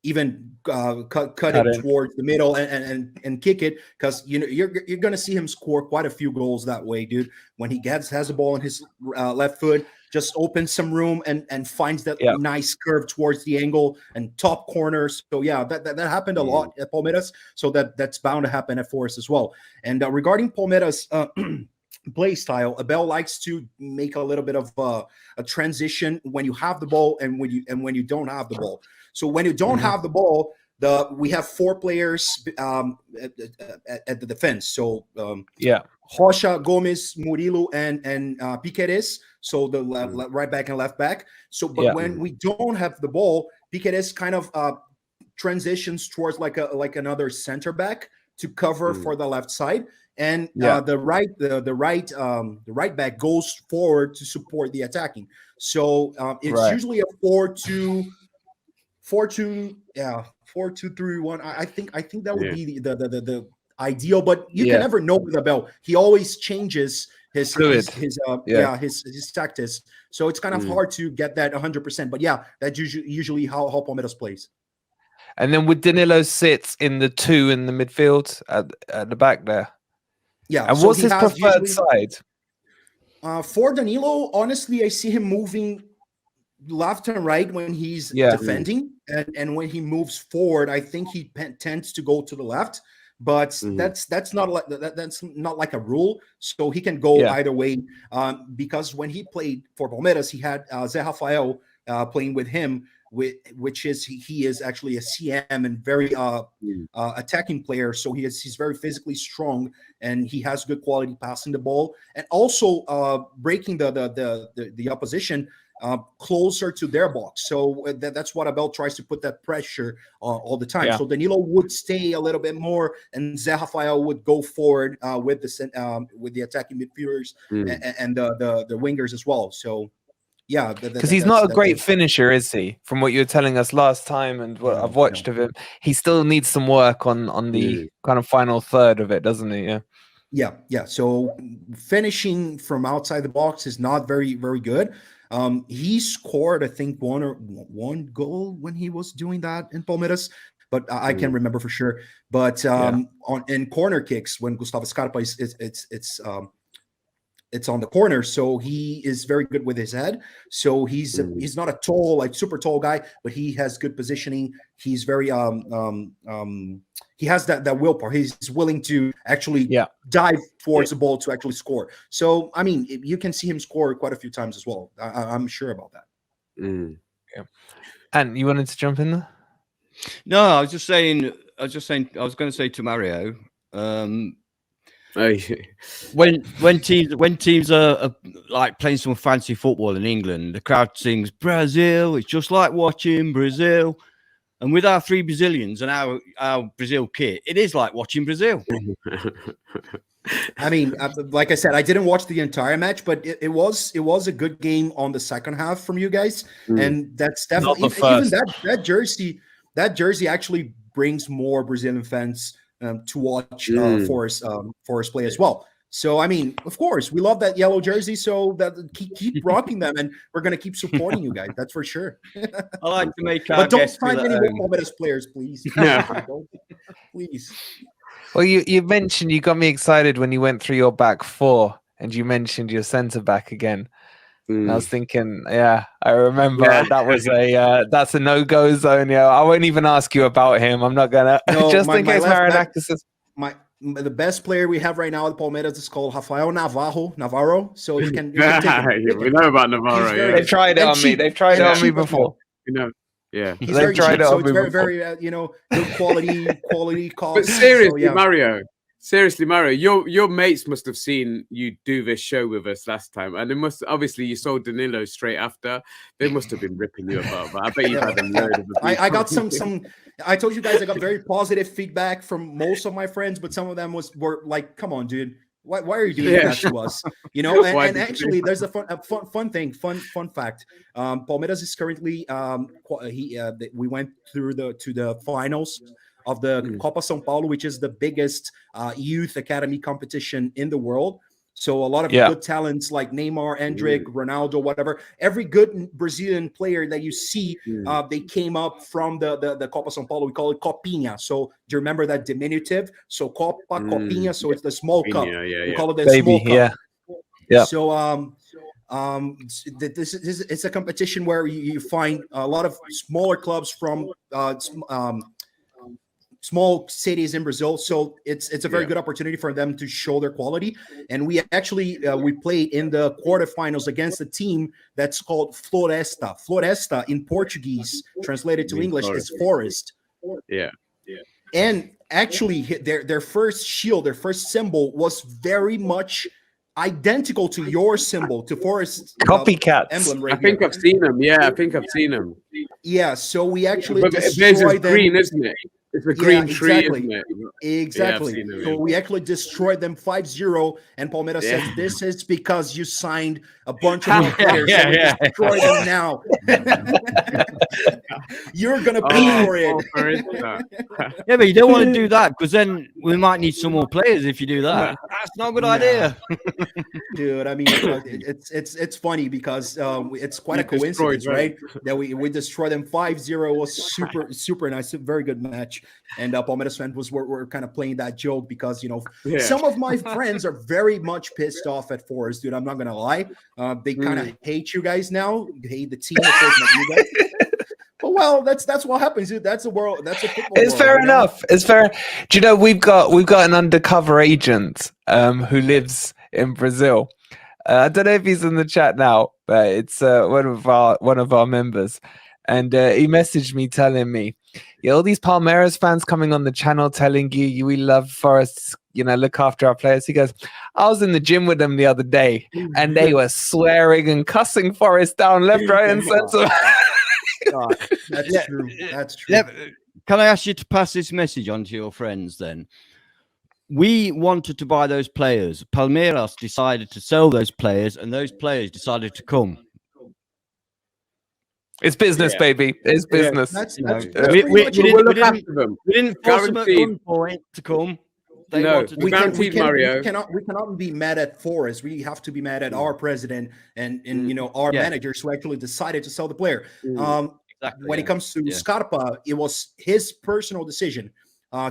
even cut it towards the middle and kick it, because you're gonna see him score quite a few goals that way, dude. When he has the ball on his left foot, just opens some room and finds that nice curve towards the angle and top corners. So yeah, that happened a lot at Palmeiras. So that's bound to happen at Forest as well. And regarding Palmeiras play style, Abel likes to make a little bit of a transition when you have the ball and when you don't have the ball. So when you don't have the ball, we have 4 players at the defense. So Rocha, Gomes, Murilo, and Piqueires. So the right back and left back. So but when we don't have the ball, Piqueires kind of transitions towards like another center back to cover for the left side. And the right back goes forward to support the attacking. So it's usually a 4-2-3-1. I think that would be the ideal, but you can never know with Abel. He always changes his Fluid. his tactics. So it's kind of hard to get that 100%. But yeah, that's usually how Palmeiras plays. And then would Danilo sit in the 2 in the midfield at the back there? Yeah. And so what's his preferred side? For Danilo, honestly, I see him moving left and right when he's defending, and when he moves forward, I think he tends to go to the left. But that's not like a rule, so he can go either way. Because when he played for Palmeiras, he had Zé Rafael playing with him, which is he is actually a CM and very attacking player. So he's very physically strong, and he has good quality passing the ball, and also breaking the opposition closer to their box. So that's what Abel tries to put that pressure all the time. So Danilo would stay a little bit more, and Zé Rafael would go forward with the attacking midfielders and the wingers as well. So yeah, because he's not a great finisher, is he? From what you were telling us last time and what I've watched of him, he still needs some work on the kind of final third of it, doesn't he? Yeah. So finishing from outside the box is not very, very good. He scored, I think, one goal when he was doing that in Palmeiras, but I can't remember for sure. But in corner kicks, when Gustavo Scarpa it's on the corner, so he is very good with his head. So he's not a tall, like super tall guy, but he has good positioning. He's very he has that willpower. He's willing to actually dive towards the ball to actually score. So I mean, you can see him score quite a few times as well. I'm sure about that. And you wanted to jump in there? No, I was going to say to Mario, when teams are like playing some fancy football in England, the crowd sings Brazil. It's just like watching Brazil. And with our 3 Brazilians and our Brazil kit, it is like watching Brazil. I mean, like I said, I didn't watch the entire match, but it was a good game on the second half from you guys, and that's definitely even that jersey actually brings more Brazilian fans to watch Forest play as well. So I mean, of course, we love that yellow jersey, so that keep rocking them, and we're gonna keep supporting you guys. That's for sure. I like to make our but don't guests find feel any more Palmeiras players, please. Please. Well, you mentioned, you got me excited when you went through your back 4 and you mentioned your centre back again. And I was thinking, I remember that was that's a no-go zone. I won't even ask you about him. I'm not gonna just in case Marinakis is the best player we have right now at Palmeiras is called Rafael Navarro. So you can take him. We know about Navarro. They've tried it on me. They've tried it on me before. He's very cheap, so it's very good quality cost. But seriously, Mario, your mates must have seen you do this show with us last time, and it must obviously you saw Danilo straight after. They must have been ripping you about that. I bet you had a load of abuse. I got some. I told you guys I got very positive feedback from most of my friends, but some of them were like, "Come on, dude, why are you doing that to us?" And actually, there's a fun fact. Palmeiras is currently we went through to the finals of the Copa São Paulo, which is the biggest youth academy competition in the world. So a lot of good talents like Neymar, Endrick, Ronaldo, whatever. Every good Brazilian player that you see, they came up from the Copa São Paulo. We call it Copinha. So do you remember that diminutive? So Copa, Copinha. So it's the small cup. We call it the small cup. Yeah. So this is it's a competition where you find a lot of smaller clubs from small cities in Brazil, so it's a very good opportunity for them to show their quality. And we actually we played in the quarterfinals against a team that's called Floresta. Floresta in Portuguese, translated to English, is forest. And actually, their first shield, their first symbol was very much identical to your symbol, to Forest copycat emblem. Right I think I've seen them. Yeah, I think I've seen them. Yeah, so we actually destroyed them. Green, isn't it? It's a green tree, exactly. isn't it? Exactly. Yeah, So we actually destroyed them 5-0, and Palmeiras says this is because you signed a bunch of young players. So we destroy them now. You're gonna pay for it. Yeah, but you don't want to do that because then we might need some more players if you do that. That's not a good idea. Dude, I mean, it's funny because it's quite a coincidence, right? That we destroyed them 5-0. It was super nice, very good match. And Palmeiras fans were kind of playing that joke because, you know, some of my friends are very much pissed off at Forest, dude. I'm not gonna lie. They kind of hate you guys now. They hate the team, of course, not you guys. But well, that's what happens, dude. That's a world. That's a football. It's fair enough. It's fair. Do you know we've got an undercover agent who lives in Brazil. I don't know if he's in the chat now, but it's one of our members, and he messaged me telling me, "Yeah, all these Palmeiras fans coming on the channel telling you we love Forest, you know, look after our players." He goes, "I was in the gym with them the other day, and they were swearing and cussing Forest down left, right, and centre." That's true. That's true. Yeah, can I ask you to pass this message on to your friends then? We wanted to buy those players. Palmeiras decided to sell those players, and those players decided to come. It's business, baby. It's business. We didn't force them at gunpoint to come. We cannot be mad at Forest. We have to be mad at our president and you know, our managers who actually decided to sell the player. When it comes to Scarpa, it was his personal decision.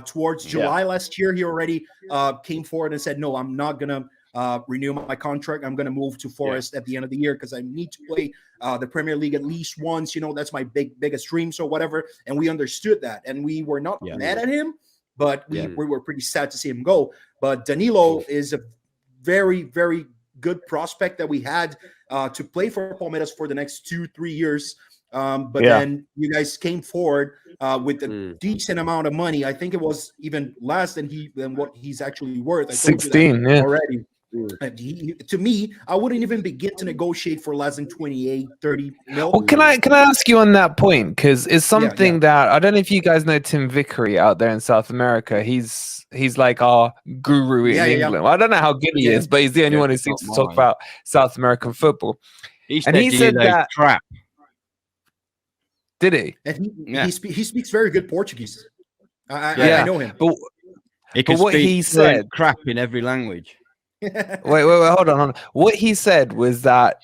Towards July last year, he already came forward and said, "No, I'm not gonna renew my contract. I'm gonna move to Forest at the end of the year because I need to play the Premier League at least once. You know, that's my biggest dream, so whatever." And we understood that, and we were not mad at him. But we were pretty sad to see him go. But Danilo is a very, very good prospect that we had to play for Palmeiras for the next 2-3 years. But then you guys came forward with a decent amount of money. I think it was even less than what he's actually worth. I 16, already. To me, I wouldn't even begin to negotiate for less than 28, 30 mil. Well, can I ask you on that point? Because it's something that I don't know if you guys know Tim Vickery out there in South America. He's like our guru in England. Well, I don't know how good he is, but he's the only one who seems to talk about South American football. He said that crap. Did he? And he speaks very good Portuguese. I know him. But what he said, crap in every language. wait, hold on. What he said was that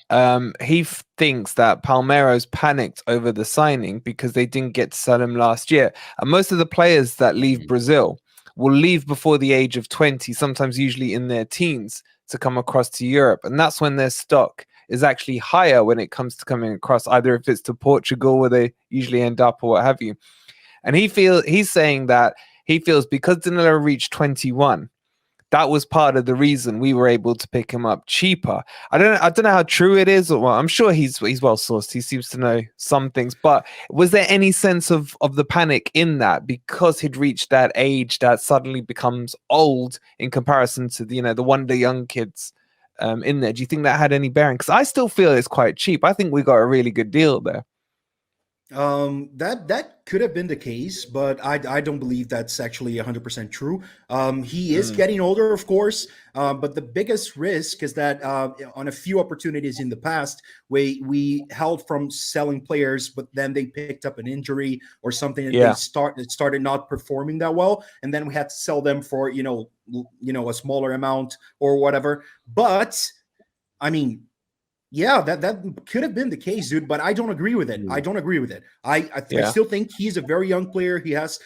he thinks that Palmeiras panicked over the signing because they didn't get to sell him last year. And most of the players that leave Brazil will leave before the age of 20, sometimes usually in their teens, to come across to Europe. And that's when their stock is actually higher when it comes to coming across, either if it's to Portugal where they usually end up or what have you. And he's saying that he feels because Danilo reached 21, that was part of the reason we were able to pick him up cheaper. I don't know how true it is, or well, I'm sure he's well sourced. He seems to know some things. But was there any sense of the panic in that because he'd reached that age that suddenly becomes old in comparison to the wonder young kids in there? Do you think that had any bearing? Because I still feel it's quite cheap. I think we got a really good deal there. That could have been the case, but I don't believe that's actually 100% true. He is getting older, of course, but the biggest risk is that on a few opportunities in the past, we held from selling players, but then they picked up an injury or something, and they started not performing that well, and then we had to sell them for a smaller amount or whatever. But I mean, yeah, that could have been the case, dude, but I don't agree with it. I don't agree with it. I still think he's a very young player. He has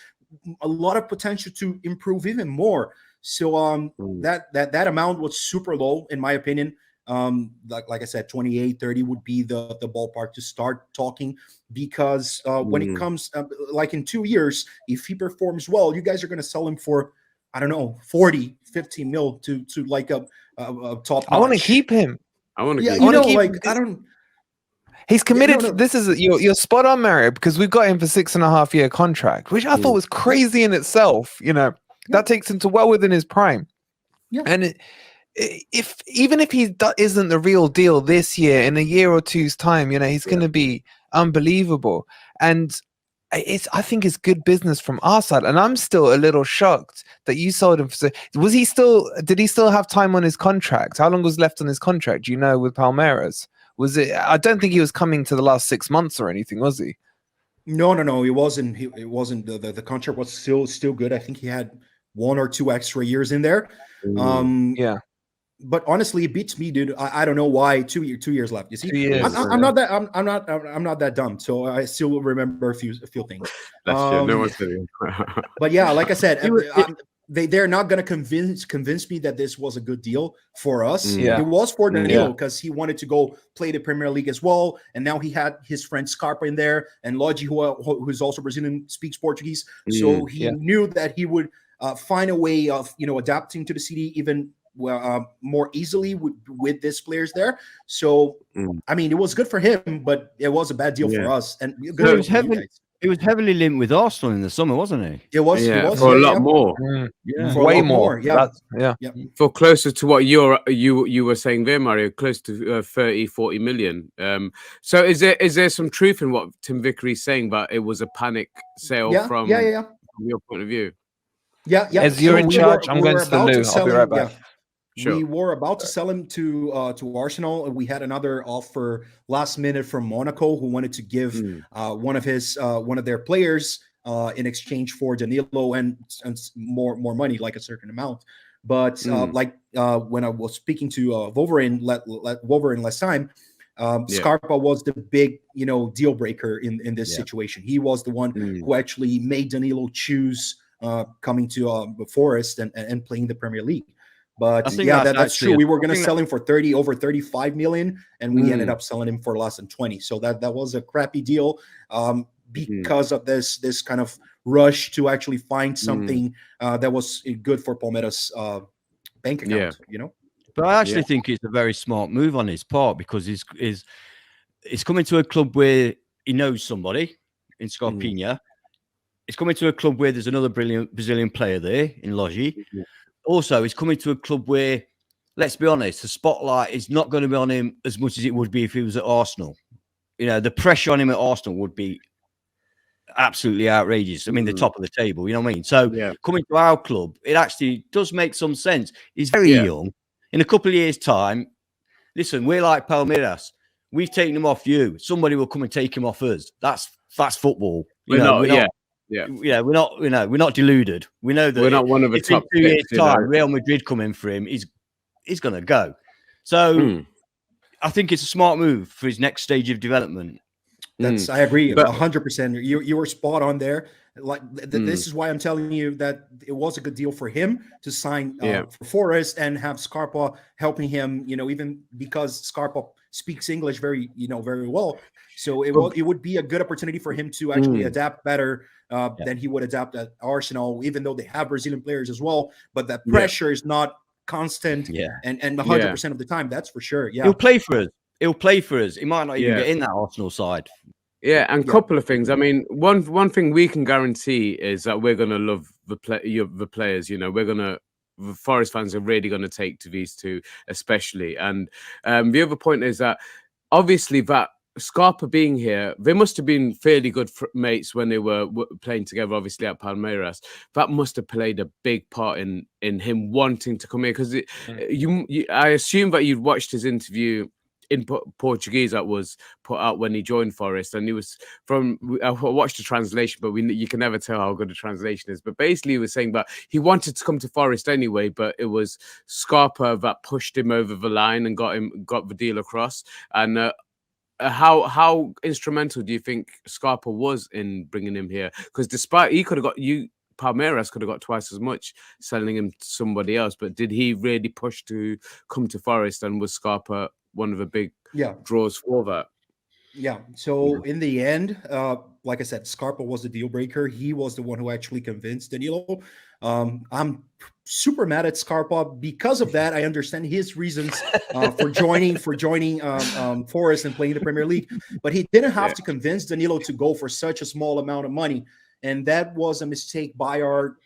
a lot of potential to improve even more. So that amount was super low, in my opinion. Like I said, 28, 30 would be the ballpark to start talking, because when it comes, like in 2 years, if he performs well, you guys are going to sell him for, I don't know, 40, 50 mil to like a top notch. I want to keep him. I want to I don't. He's committed. Yeah, no. This is you're spot on, Mario, because we've got him for 6.5 year contract, which I thought was crazy in itself. That takes him to well within his prime. Yeah. And even if he isn't the real deal this year, in a year or two's time, he's going to be unbelievable. And I think it's good business from our side, and I'm still a little shocked that you sold him. Was he still? Did he still have time on his contract? How long was left on his contract? Do you know, with Palmeiras? Was it? I don't think he was coming to the last 6 months or anything, was he? No. It wasn't. It wasn't. The contract was still good. I think he had 1 or 2 extra years in there. Yeah. But honestly, it beats me, dude. I don't know why 2 years left. You see, 2 years, I'm not that dumb. So I still remember a few things. That's no one's kidding. But yeah, like I said, they're not going to convince me that this was a good deal for us. Yeah. It was for Danilo because he wanted to go play the Premier League as well, and now he had his friend Scarpa in there, and Lodge, who's also Brazilian, speaks Portuguese, so he knew that he would find a way of adapting to the city even more easily with these players there. So I mean, it was good for him, but it was a bad deal for us. And good for you guys. It was heavily linked with Arsenal in the summer, wasn't he? It was for a lot more. For way a lot more. Yeah. For closer to what you were saying there, Mario, close to 30-40 million. So is there some truth in what Tim Vickery's saying, but it was a panic sale from your point of view? Yeah. As you're in charge, I'm going to the loo. I'll be right back. Sure. We were about to sell him to Arsenal, and we had another offer last minute from Monaco, who wanted to give one of their players in exchange for Danilo and more money, like a certain amount. But when I was speaking to Wolverine last time, Scarpa was the big deal breaker in this situation. He was the one who actually made Danilo choose coming to Forest and playing the Premier League. But that's true. We were going to sell him for over 35 million, and we ended up selling him for less than 20. So that was a crappy deal because of this kind of rush to actually find something that was good for Palmeiras' bank account. But I actually think it's a very smart move on his part, because he's coming to a club where he knows somebody in Scarpinha. It's coming to a club where there's another brilliant Brazilian player there in Lodge. Also, he's coming to a club where, let's be honest, the spotlight is not going to be on him as much as it would be if he was at Arsenal. The pressure on him at Arsenal would be absolutely outrageous. I mean, the top of the table, you know what I mean? So coming to our club, it actually does make some sense. He's very young. In a couple of years' time, listen, we're like Palmeiras. We've taken him off you. Somebody will come and take him off us. That's football. We're not deluded. We know that we're not one of the top 2 years' time, Real Madrid come in for him. He's going to go. So I think it's a smart move for his next stage of development. I agree 100%. You were spot on there. This is why I'm telling you that it was a good deal for him to sign for Forest and have Scarpa helping him. Even because Scarpa speaks English very well. So it would be a good opportunity for him to actually adapt better than he would adapt at Arsenal, even though they have Brazilian players as well. But that pressure is not constant and 100% of the time. That's for sure. Yeah, he'll play for us. He might not even get in that Arsenal side. Yeah, and a couple of things. I mean, one thing we can guarantee is that we're going to love the players. We're going to. The Forest fans are really going to take to these two, especially. And the other point is that obviously that Scarpa being here, they must have been fairly good mates when they were playing together, obviously at Palmeiras. That must have played a big part in him wanting to come here, because I assume that you'd watched his interview in Portuguese that was put out when he joined Forest, and he was I watched the translation, but you can never tell how good the translation is. But basically, he was saying that he wanted to come to Forest anyway, but it was Scarpa that pushed him over the line and got the deal across. And how instrumental do you think Scarpa was in bringing him here? Because despite he could have got Palmeiras could have got twice as much selling him to somebody else, but did he really push to come to Forest, and was Scarpa one of the big draws for that? Yeah. So in the end, like I said, Scarpa was the deal breaker. He was the one who actually convinced Danilo. I'm super mad at Scarpa because of that. I understand his reasons for joining Forest and playing the Premier League, but he didn't have to convince Danilo to go for such a small amount of money. And that was a mistake by our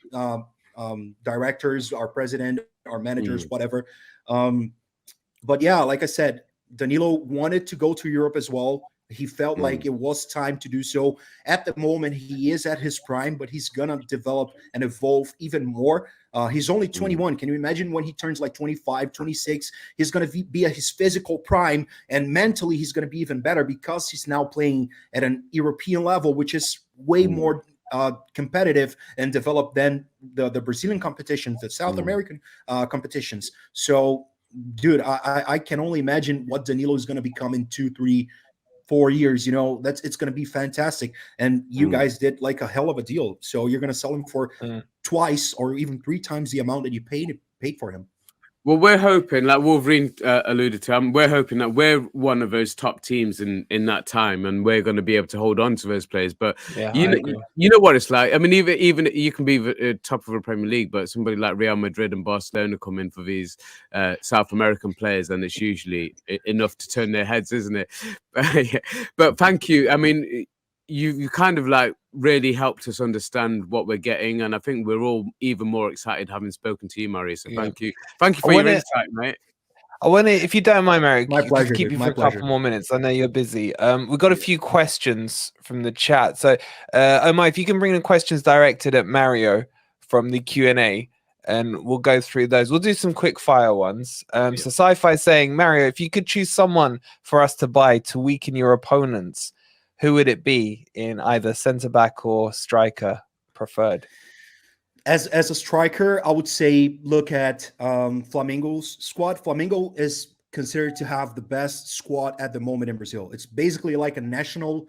directors, our president, our managers, whatever. But yeah, like I said, Danilo wanted to go to Europe as well. He felt like it was time to do so. At the moment, he is at his prime, but he's going to develop and evolve even more. He's only 21. Can you imagine when he turns like 25, 26? He's going to be at his physical prime, and mentally he's going to be even better because he's now playing at an European level, which is way more competitive and developed than the Brazilian competitions, the South American competitions. So, dude, I can only imagine what Danilo is going to become in 2, 3, 4 years. You know, it's going to be fantastic. And you guys did like a hell of a deal. So you're going to sell him for twice or even 3 times the amount that you paid for him. Well, we're hoping, like Wolverine alluded to, we're hoping that we're one of those top teams in that time, and we're going to be able to hold on to those players. But you know what it's like. I mean, even you can be the top of the Premier League, but somebody like Real Madrid and Barcelona come in for these South American players, and it's usually enough to turn their heads, isn't it? But thank you. I mean, you kind of like really helped us understand what we're getting, and I think we're all even more excited having spoken to you, Mario. So thank you for your insight, mate. I want to, if you don't mind, Mario, my pleasure, keep you for my a couple more minutes. I know you're busy. We've got a few questions from the chat. So, Omar, if you can bring the questions directed at Mario from the Q&A, and we'll go through those. We'll do some quick fire ones. So Sci-Fi saying, Mario, if you could choose someone for us to buy to weaken your opponents, who would it be in either centre back or striker preferred? As a striker, I would say look at Flamengo's squad. Flamengo is considered to have the best squad at the moment in Brazil. It's basically like a national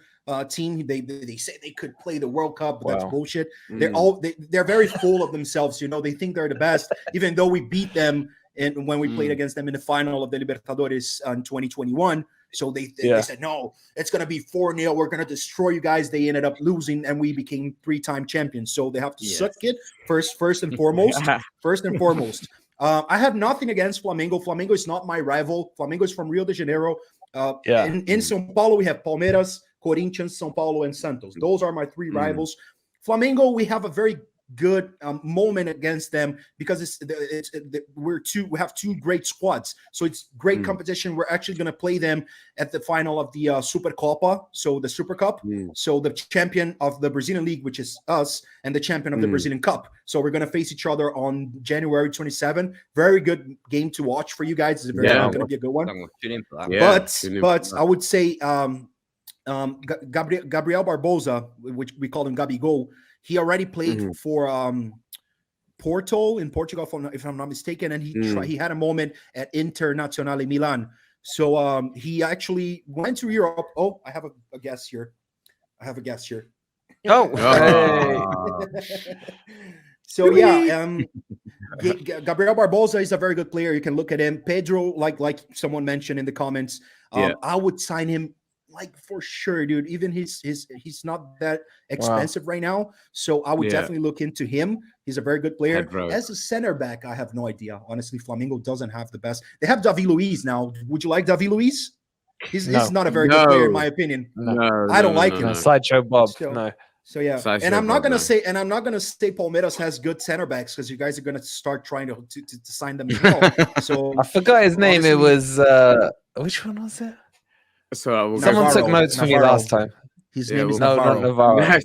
team. They say they could play the World Cup, but that's bullshit. They're very full of themselves. You know, they think they're the best, even though we beat them when we played against them in the final of the Libertadores in 2021. So they said, no, it's going to be 4-0. We're going to destroy you guys. They ended up losing, and we became 3-time champions. So they have to suck it first and foremost. First and foremost. I have nothing against Flamengo. Flamengo is not my rival. Flamengo is from Rio de Janeiro. In São Paulo, we have Palmeiras, Corinthians, São Paulo, and Santos. Those are my 3 rivals. Flamengo, we have a very good moment against them because we have 2 great squads, so it's great competition. We're actually going to play them at the final of the Supercopa, so the Super Cup. So the champion of the Brazilian League, which is us, and the champion of the Brazilian Cup. So we're going to face each other on January 27. Very good game to watch for you guys. It's going to be a good one. But I would say Gabriel Barbosa, which we call him Gabigol, he already played for Porto in Portugal, if I'm not mistaken, and he had a moment at Internazionale Milan. So he actually went to Europe. Oh, I have a guess here. Oh, so Gabriel Barbosa is a very good player. You can look at him. Pedro, like someone mentioned in the comments, I would sign him. Like for sure, dude. Even he's not that expensive right now, so I would definitely look into him. He's a very good player. As a center back, I have no idea. Honestly, Flamengo doesn't have the best. They have Davi Luiz now. Would you like Davi Luiz? He's not a very good player in my opinion. I don't like him. Sideshow Bob. So yeah, and I'm not gonna say Palmeiras has good center backs because you guys are gonna start trying to sign them as well. So I forgot his name. It was which one was it? So someone took notes for me last time. His name is Navarro. Not Navarro.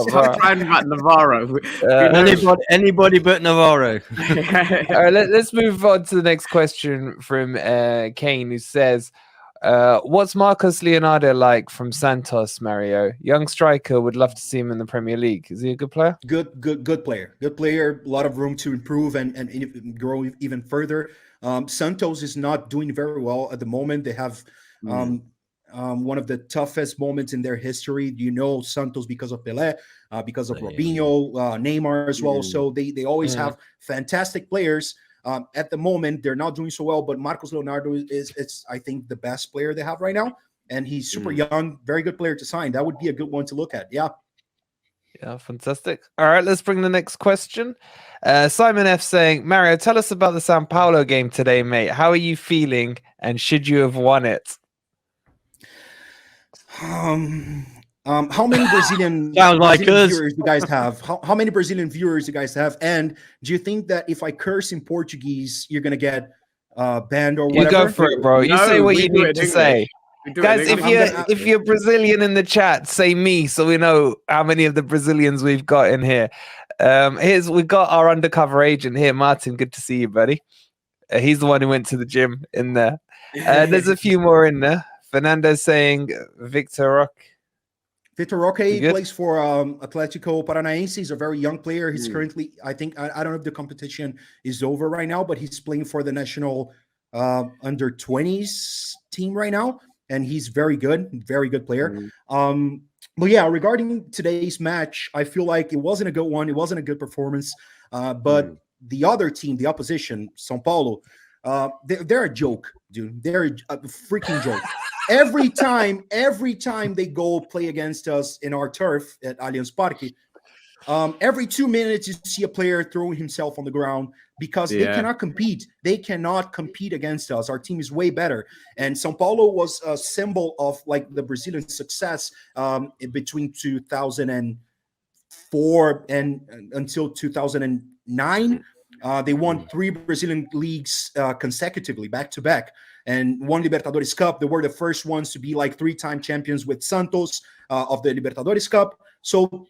Stop trying about Navarro. Anybody but Navarro. All right, let's move on to the next question from Kane, who says, what's Marcos Leonardo like from Santos, Mario? Young striker, would love to see him in the Premier League. Is he a good player? Good player. Good player. A lot of room to improve and grow even further. Santos is not doing very well at the moment. They have one of the toughest moments in their history. You know, Santos because of Pelé, because of Robinho, Neymar as well. So they always have fantastic players. At the moment, they're not doing so well, but Marcos Leonardo is I think, the best player they have right now. And he's super young, very good player to sign. That would be a good one to look at. Yeah, fantastic. All right, let's bring the next question. Simon F saying, Mario, tell us about the Sao Paulo game today, mate. How are you feeling, and should you have won it? How many Brazilian, viewers you guys have? How many Brazilian viewers you guys have? And do you think that if I curse in Portuguese, you're gonna get banned or whatever? You go for it, bro. You say what you need to say. Guys, if you're Brazilian in the chat, say me so we know how many of the Brazilians we've got in here. We've got our undercover agent here, Martin. Good to see you, buddy. He's the one who went to the gym in there. There's a few more in there. Fernando's saying Victor Roque. Victor Roque plays for Atlético Paranaense. He's a very young player. He's currently, I think, I don't know if the competition is over right now, but he's playing for the national under 20s team right now. And he's very good player. But yeah, regarding today's match, I feel like it wasn't a good one. It wasn't a good performance. But the other team, the opposition, São Paulo, they're a joke, dude. They're a freaking joke. Every time they go play against us in our turf at Allianz Parque, every 2 minutes you see a player throwing himself on the ground because they cannot compete. They cannot compete against us. Our team is way better. And São Paulo was a symbol of like the Brazilian success between 2004 and until 2009. They won 3 Brazilian leagues consecutively, back to back, and won Libertadores Cup. They were the first ones to be like 3-time champions with Santos of the Libertadores Cup. So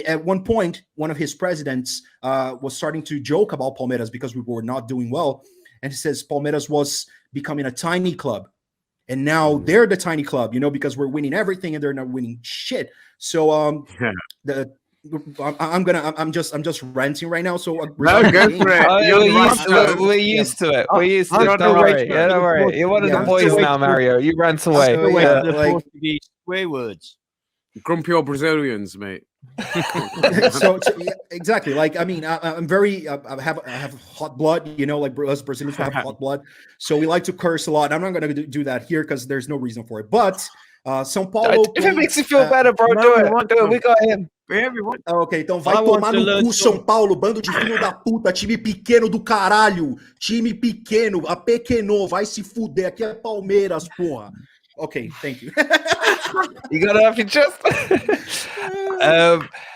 at one point, one of his presidents was starting to joke about Palmeiras because we were not doing well. And he says Palmeiras was becoming a tiny club. And now they're the tiny club, because we're winning everything and they're not winning shit. So I'm just ranting right now. So we're used to it. We're used to it. Don't worry. Don't worry. You're one of the boys now, Mario. You rant away. Portuguese swear words. Grumpy old Brazilians, mate. so exactly. Like, I mean, I'm very. I have hot blood. Like us Brazilians have hot blood. So we like to curse a lot. I'm not going to do that here because there's no reason for it. But São Paulo. If it makes you feel better, bro, do it. We got him. Ok, então vai tomar no cu, São Paulo, bando de filho da puta, time pequeno do caralho, time pequeno, apequenou, vai se fuder, aqui é Palmeiras, porra. Okay, thank you. You got it off your chest?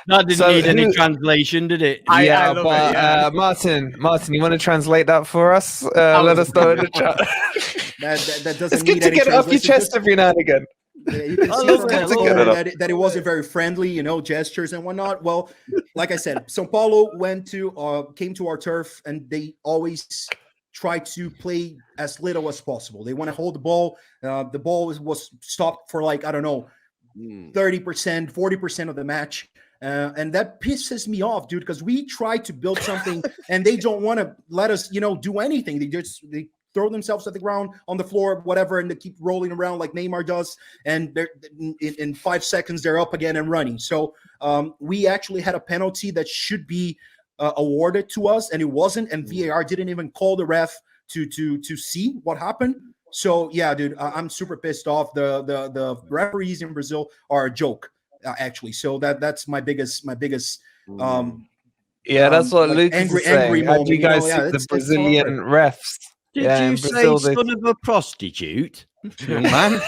That didn't need any translation, did it? Martin, you want to translate that for us? Let us know in the chat. That doesn't it's good to get it off your chest every now and again. Yeah, you can see that it wasn't very friendly, gestures and whatnot. Well, like I said, São Paulo came to our turf, and they always try to play as little as possible. They want to hold the ball. The ball was stopped for 30%, 40% of the match. And that pisses me off, dude, because we try to build something and they don't want to let us, do anything. They throw themselves at the ground, on the floor, whatever, and they keep rolling around like Neymar does. And in 5 seconds, they're up again and running. So we actually had a penalty that should be awarded to us, and it wasn't. And VAR didn't even call the ref to see what happened. So yeah, dude, I'm super pissed off. The referees in Brazil are a joke, actually. So that's my biggest. That's what Luke is saying. How do you guys see the Brazilian refs? Did you say son of a prostitute, young man?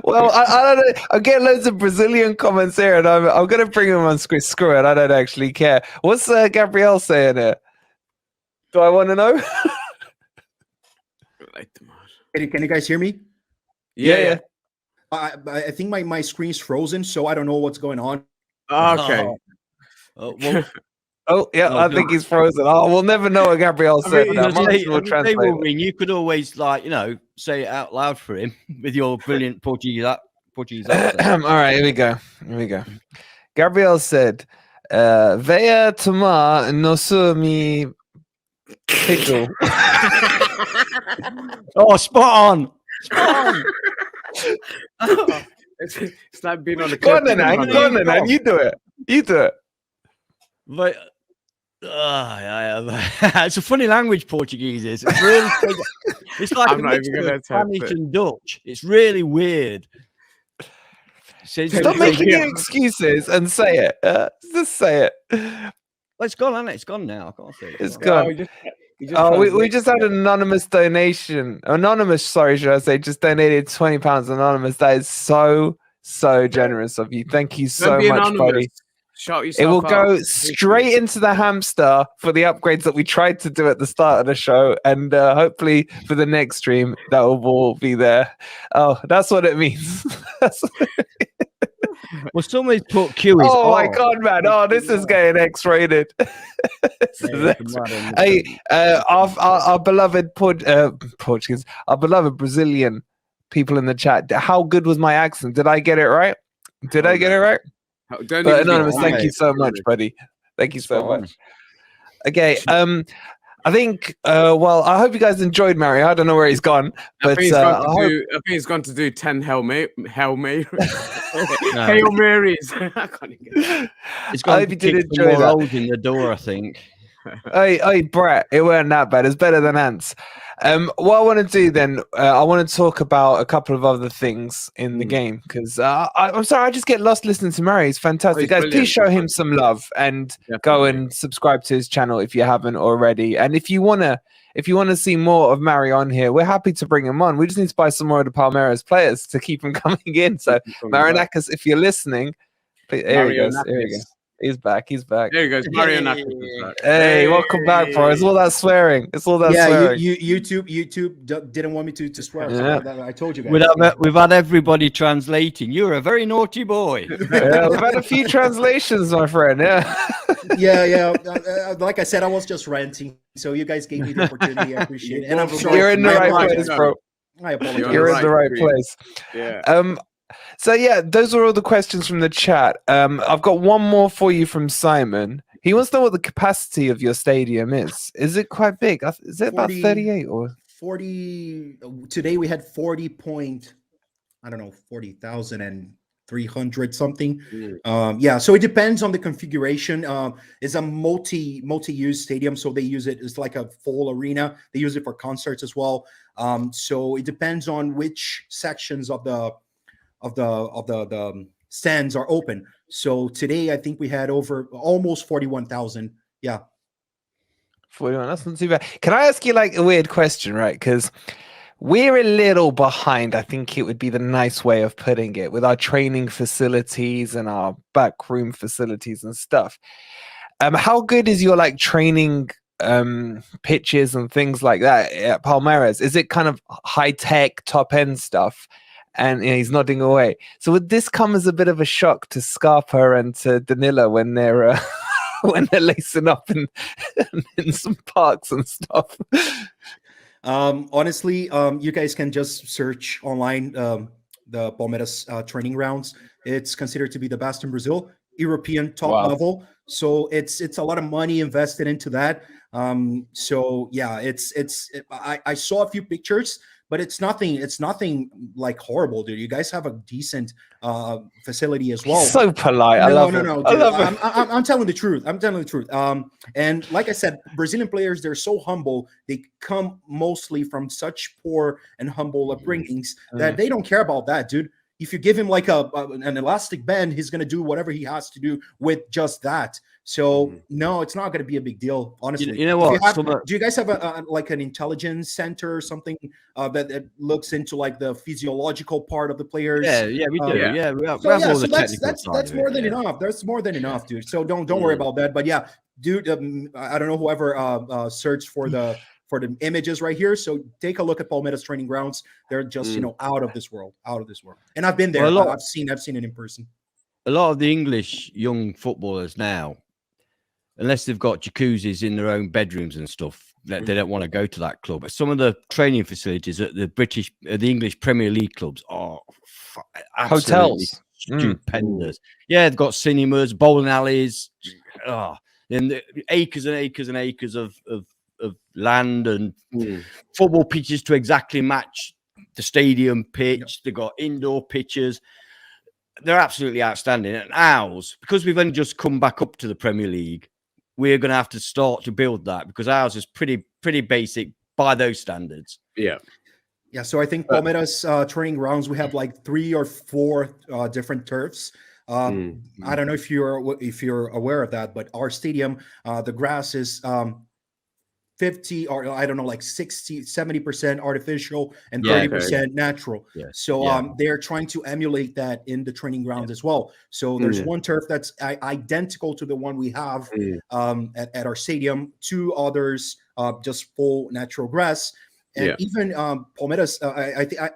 Well, I don't know. I get loads of Brazilian comments here, and I'm going to bring them on screen. Screw it. I don't actually care. What's Gabriel saying here? Do I want to know? Can you guys hear me? Yeah. I think my screen's frozen, so I don't know what's going on. Okay. I think he's frozen. We'll never know what Gabriel said. You could always, say it out loud for him with your brilliant Portuguese accent. All right, here we go. Gabriel said, "Veia tomar nosso mi pickle." Oh, spot on. It's like being on a. Go on, then, You do it. But it's a funny language, Portuguese is. It's really it's like I'm not even gonna Spanish and Dutch. It's really weird. Stop making any excuses and say it. Just say it. Well, it's gone, hasn't it? It's gone now. I can't see it. It's gone. We just had an anonymous donation. Should I say, just donated £20 anonymous. That is so generous of you. Thank you so much, buddy. Shout It will yourself go out. straight into the hamster for the upgrades that we tried to do at the start of the show, and hopefully for the next stream that will all be there. Oh, that's what it means. Well, somebody's put Q is Oh my off. god, man! Oh, this is getting X-rated. Hey, our beloved Portuguese, our beloved Brazilian people in the chat. How good was my accent? Did I get it right? Did I get it right? Don't But even be Anonymous, thank quiet. you so much, buddy. Thank you so Spot on. much. Okay, I think. Well, I hope you guys enjoyed Mario. I don't know where he's gone, I but think I he's gone to do 10 Hail Marys. No. Hail Marys. I can't even get that. It's I going hope to you did kick some enjoy more that. holes in the door, I think. Hey, Brett, it weren't that bad. It's better than ants. What I want to do then, I want to talk about a couple of other things in the game because I'm sorry, I just get lost listening to Mario. He's fantastic, he's guys. brilliant. Please show him some love and go and subscribe to his channel if you haven't already. And if you wanna see more of Mario on here, we're happy to bring him on. We just need to buy some more of the Palmeiras players to keep him coming in. So Marinakis, if you're listening, here he goes. Here he goes. He's back. He's back. There he goes. Mario Nakis is back. Hey, welcome back, bro. It's all that swearing. It's all that swearing. YouTube didn't want me to swear. Yeah. So I told you guys. We've had everybody translating. You're a very naughty boy. Yeah, we've had a few translations, my friend. Yeah. Yeah. Like I said, I was just ranting. So you guys gave me the opportunity. I appreciate it. And I'm sorry. You're in the right place, bro. I apologize. You're in the right place. Yeah. So yeah, those are all the questions from the chat. I've got one more for you from Simon. He wants to know what the capacity of your stadium is. Is it quite big? Is it about 38 or 40? Today we had 40,300 something. Yeah, so it depends on the configuration. It's a multi-use stadium, so they use it. It's like a full arena. They use it for concerts as well. So it depends on which sections of the stands are open. So today I think we had over almost 41,000. Yeah. 41. That's not too bad. Can I ask you like a weird question, right? Because we're a little behind. I think it would be the nice way of putting it with our training facilities and our backroom facilities and stuff. How good is your like training pitches and things like that at Palmeiras? Is it kind of high tech, top end stuff? And he's nodding away. So would this come as a bit of a shock to Scarpa and to Danilo when they're when they're lacing up in some parks and stuff? Honestly, you guys can just search online the Palmeiras training grounds. It's considered to be the best in Brazil, European top level. So it's a lot of money invested into that. So yeah, I saw a few pictures. But it's nothing like horrible, dude. You guys have a decent facility as well. He's so polite. I love it. No, I dude. love it. I'm telling the truth. I'm telling the truth. And like I said, Brazilian players, they're so humble. They come mostly from such poor and humble upbringings that they don't care about that, dude. If you give him like an elastic band, he's gonna do whatever he has to do with just that. So no, it's not gonna be a big deal, honestly. You know what? Do you guys have like an intelligence center or something that looks into like the physiological part of the players? Yeah, we do. Yeah, we have so all the technical that's side more of than it, enough. That's more than enough, dude. So don't worry about that. But yeah, dude, I don't know whoever searched for the images right here. So take a look at Palmeiras training grounds. They're just out of this world, And I've been there. Well, I've seen it in person. A lot of the English young footballers now, unless they've got jacuzzis in their own bedrooms and stuff, they don't want to go to that club. But some of the training facilities at the English Premier League clubs are hotels, stupendous. Yeah, they've got cinemas, bowling alleys, and acres and acres and acres of land and football pitches to exactly match the stadium pitch. They've got indoor pitches. They're absolutely outstanding. And ours, because we've only just come back up to the Premier League, we're going to have to start to build that because ours is pretty basic by those standards. Yeah. So I think Palmeiras training grounds, we have like 3 or 4 different turfs. I don't know if you're aware of that, but our stadium, the grass is 50 or I don't know, like 60-70% artificial and Yeah, 30% natural. Yeah. So Yeah. they're trying to emulate that in the training grounds as well. So there's one turf that's identical to the one we have at our stadium, 2 others just full natural grass. And even Palmeiras,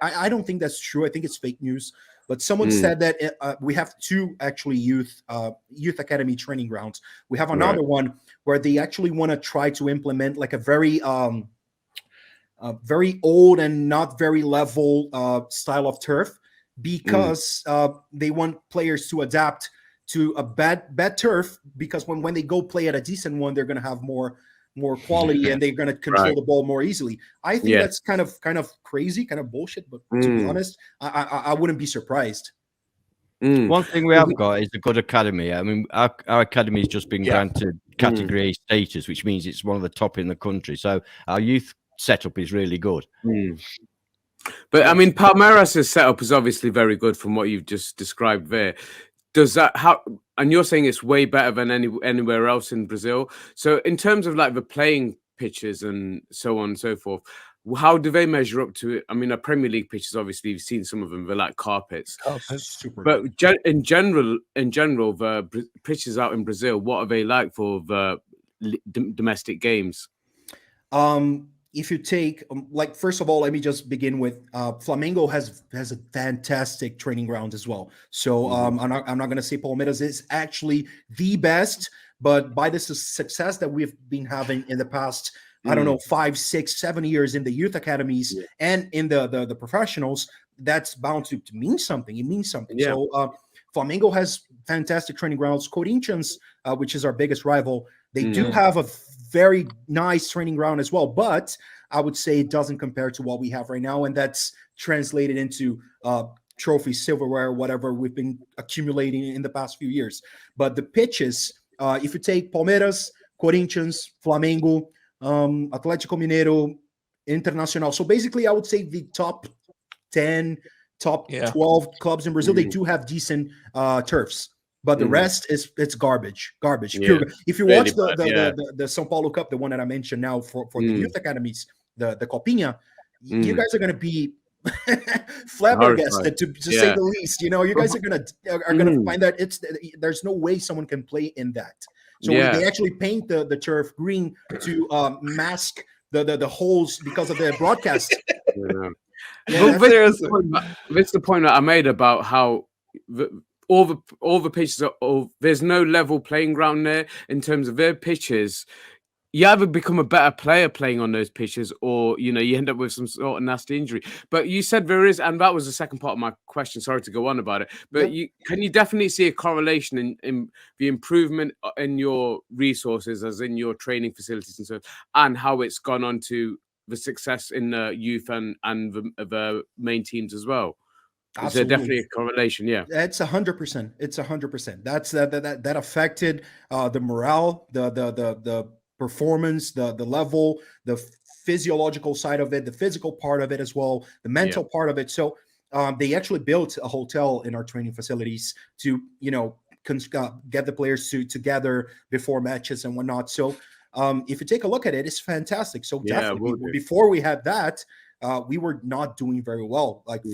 I don't think that's true. I think it's fake news. But someone said that we have 2 actually youth academy training grounds. We have another one where they actually want to try to implement like a very old and not very level style of turf, because they want players to adapt to a bad turf, because when they go play at a decent one, they're going to have more quality and they're going to control the ball more easily. I think that's kind of crazy, kind of bullshit, but to be honest, I wouldn't be surprised. One thing we have got is a good academy. I mean, our academy has just been granted category A status, which means it's one of the top in the country. So our youth setup is really good. But I mean, Palmeiras' setup is obviously very good from what you've just described there. Does that and you're saying it's way better than anywhere else in Brazil. So in terms of like the playing pitches and so on and so forth, how do they measure up to it? I mean, our Premier League pitches, obviously, you've seen some of them. They're like carpets. Super. But in general, the pitches out in Brazil, what are they like for the domestic games? If you take like, first of all, let me just begin with Flamengo has a fantastic training ground as well. So I'm not going to say Palmeiras is actually the best, but by the success that we've been having in the past, I don't know, 5, 6, 7 years in the youth academies and in the professionals, that's bound to mean something. It means something. So Flamengo has fantastic training grounds. Corinthians, which is our biggest rival, they do have a very nice training ground as well, but I would say it doesn't compare to what we have right now, and that's translated into trophies, silverware, whatever we've been accumulating in the past few years. But the pitches, if you take Palmeiras, Corinthians, Flamengo, Atlético Mineiro, Internacional, so basically I would say the top 10, top 12 clubs in Brazil, they do have decent turfs. But the rest it's garbage. Pure. If you watch the São Paulo Cup, the one that I mentioned now for the youth academies, the Copinha, you guys are going to be flabbergasted to say the least. You know, you guys are gonna find that there's no way someone can play in that. So they actually paint the turf green to mask the holes because of the broadcast. This is the point that I made about how all the pitches there's no level playing ground there in terms of their pitches. You either become a better player playing on those pitches, or you end up with some sort of nasty injury. But you said there is, and that was the second part of my question. Sorry to go on about it, but can you definitely see a correlation in the improvement in your resources, as in your training facilities and so, and how it's gone on to the success in the youth and the main teams as well? Absolutely. Is there definitely a correlation? Yeah, it's 100%. It's 100%. That's that affected the morale, the performance, the level, the physiological side of it, the physical part of it as well, the mental part of it. So they actually built a hotel in our training facilities to get the players together before matches and whatnot. So if you take a look at it, it's fantastic. So definitely before we had that, we were not doing very well. Like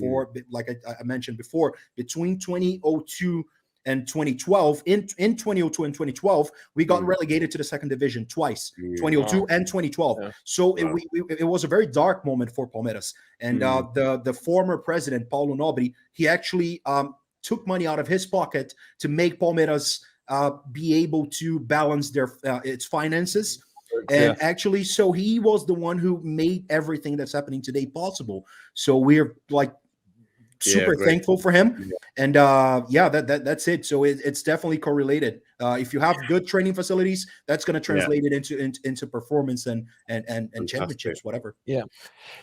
I mentioned before, between 2002 and 2012, in 2002 and 2012, we got relegated to the second division twice, 2002 and 2012. Yeah. So it was a very dark moment for Palmeiras. And the former president, Paulo Nobre, he actually took money out of his pocket to make Palmeiras be able to balance its finances. And actually, so he was the one who made everything that's happening today possible. So we're like super thankful for him. And that's it. So it's definitely correlated. If you have good training facilities, that's going to translate it into performance and championships, whatever. Yeah.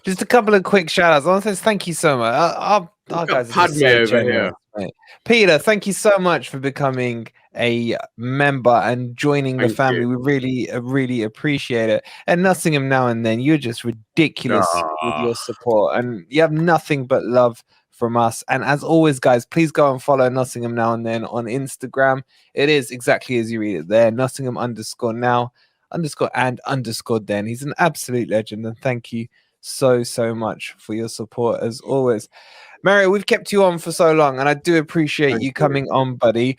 Just a couple of quick shout outs. I want to say thank you so much. Our guys are just so generous, mate. Peter, thank you so much for becoming a member and joining the family. We really appreciate it. And Nottingham Now and Then, you're just ridiculous with your support, and you have nothing but love from us. And as always, guys, please go and follow Nottingham Now and Then on Instagram. It is exactly as you read it there, Nottingham_now_. _and_then. He's an absolute legend, and thank you so much for your support as always. Mario, we've kept you on for so long, and I do appreciate you coming on, buddy.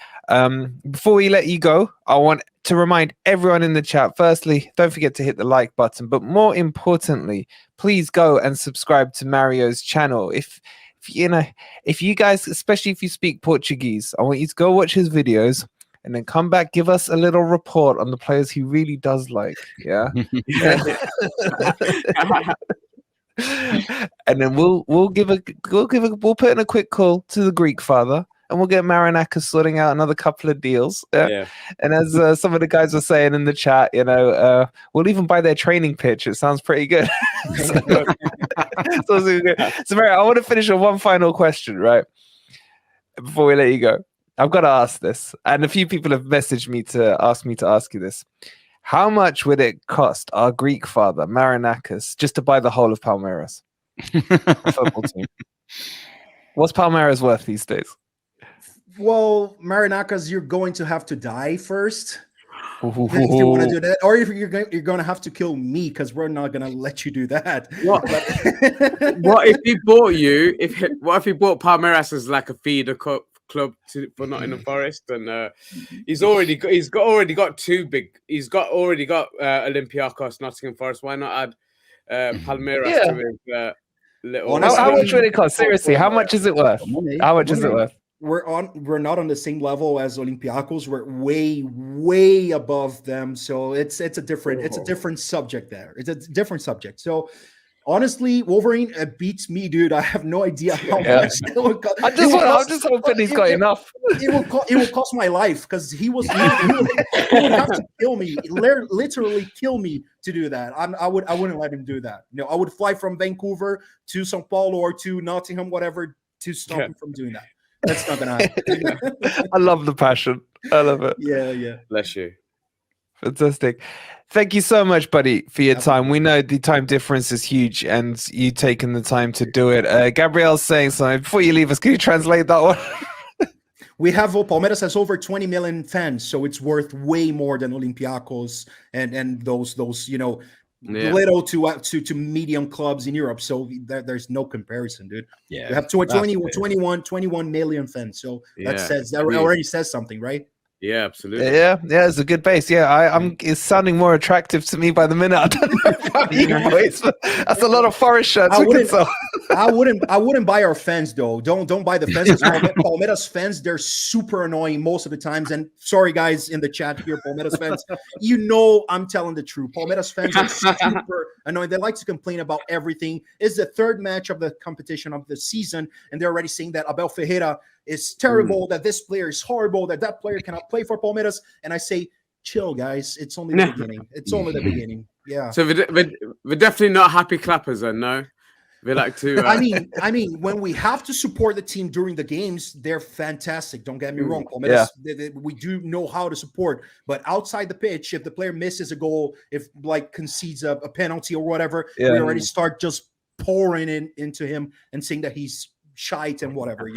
Before we let you go, I want to remind everyone in the chat, firstly, don't forget to hit the like button, but more importantly, please go and subscribe to Mario's channel. If you guys, especially if you speak Portuguese, I want you to go watch his videos and then come back, give us a little report on the players he really does like. Yeah. And then we'll put in a quick call to the Greek father, and we'll get Marinakis sorting out another couple of deals. Yeah. And as some of the guys were saying in the chat, we'll even buy their training pitch. It sounds pretty good. So, Mary, I want to finish with one final question, right? Before we let you go, I've got to ask this, and a few people have messaged me to ask you this. How much would it cost our Greek father, Marinakis, just to buy the whole of Palmeiras? Football team. What's Palmeiras worth these days? Well, Marinakis, you're going to have to die first. If you want to do that, or if you're going to have to kill me, because we're not going to let you do that. What if he bought you? What if he bought Palmeiras as like a feeder club for Nottingham Forest, and he's already got Olympiacos, Nottingham Forest. Why not add Palmeiras to his little? Honestly, how much would it cost? Seriously, how much is it worth? How much is it worth? We're not on the same level as Olympiacos. We're way above them. So it's a different subject there. It's a different subject. So honestly, Wolverine beats me, dude. I have no idea how much it will cost. I'm just hoping he's got enough. It will cost my life, because he would have to kill me, literally kill me to do that. I wouldn't let him do that. I would fly from Vancouver to São Paulo or to Nottingham, whatever, to stop him from doing that. That's not gonna happen. I love the passion. I love it. Yeah. Bless you. Fantastic. Thank you so much, buddy, for your time. We know the time difference is huge, and you taking the time to do it. Gabrielle's saying something. Before you leave us, can you translate that one? We have Palmeiras has over 20 million fans, so it's worth way more than Olympiacos and those little to medium clubs in Europe. So there's no comparison, dude. Yeah, we have 21 million fans. So that already says something, right? Yeah, absolutely. Yeah, it's a good base. Yeah, it's sounding more attractive to me by the minute. I don't know about you boys, but that's a lot of Forest shirts. I wouldn't buy our fans though. Don't buy the fans. Palmeiras fans, they're super annoying most of the times. And sorry guys in the chat here, Palmeiras fans, I'm telling the truth. Palmeiras fans are super annoying. They like to complain about everything. It's the third match of the competition of the season, and they're already saying that Abel Ferreira is terrible, that this player is horrible, that player cannot play for Palmeiras. And I say, chill, guys. It's only the beginning. It's only the beginning. Yeah. So we're definitely not happy clappers, then, no? We like to. I mean, when we have to support the team during the games, they're fantastic. Don't get me wrong. Palmeiras, we do know how to support, but outside the pitch, if the player misses a goal, if concedes a penalty or whatever, we already start just pouring into him and saying that he's shite and whatever,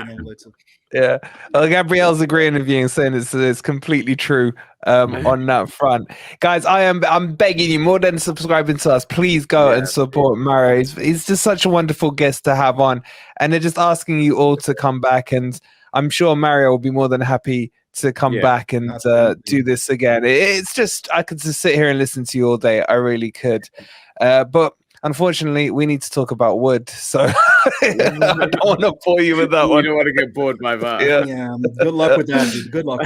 Well, Gabrielle's agreeing with you and saying it's completely true on that front. Guys, I'm begging you, more than subscribing to us, please go and support Mario. He's just such a wonderful guest to have on, and they're just asking you all to come back, and I'm sure Mario will be more than happy to come back and do this again. It's just, I could just sit here and listen to you all day. I really could, but unfortunately, we need to talk about wood, so I don't want to bore you with that one. You don't want to get bored by that. Yeah. Good luck with that, dude. Good luck.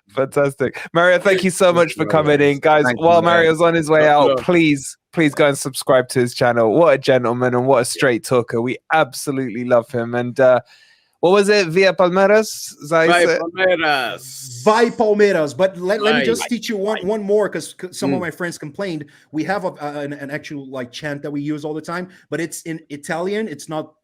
Fantastic. Mario, thank you so much for coming in. Guys, while Mario's on his way out, please go and subscribe to his channel. What a gentleman and what a straight talker. We absolutely love him. And what was it? Via Palmeiras? Vai Palmeiras. Vai Palmeiras. But let me just teach you one more, because some of my friends complained. We have an actual chant that we use all the time, but it's in Italian. It's not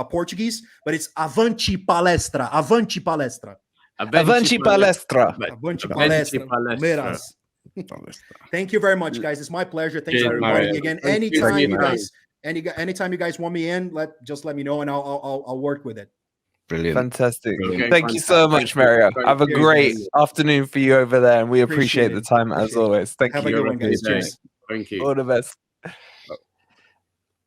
Portuguese, but it's Avanti Palestra. Avanti Palestra. Avanti Palestra. Avanti Palestra. Palmeiras. Thank you very much, guys. It's my pleasure. Thanks for inviting me again. Anytime you guys want me in, just let me know, and I'll work with it. Brilliant. Fantastic. Okay, Thank you so much, Mario. Have a Cheers, great guys. afternoon for you over there, and we appreciate the time as Appreciate it. always. Thank Have you. a good one, guys. Appreciate it. Cheers. Thank you. All the best.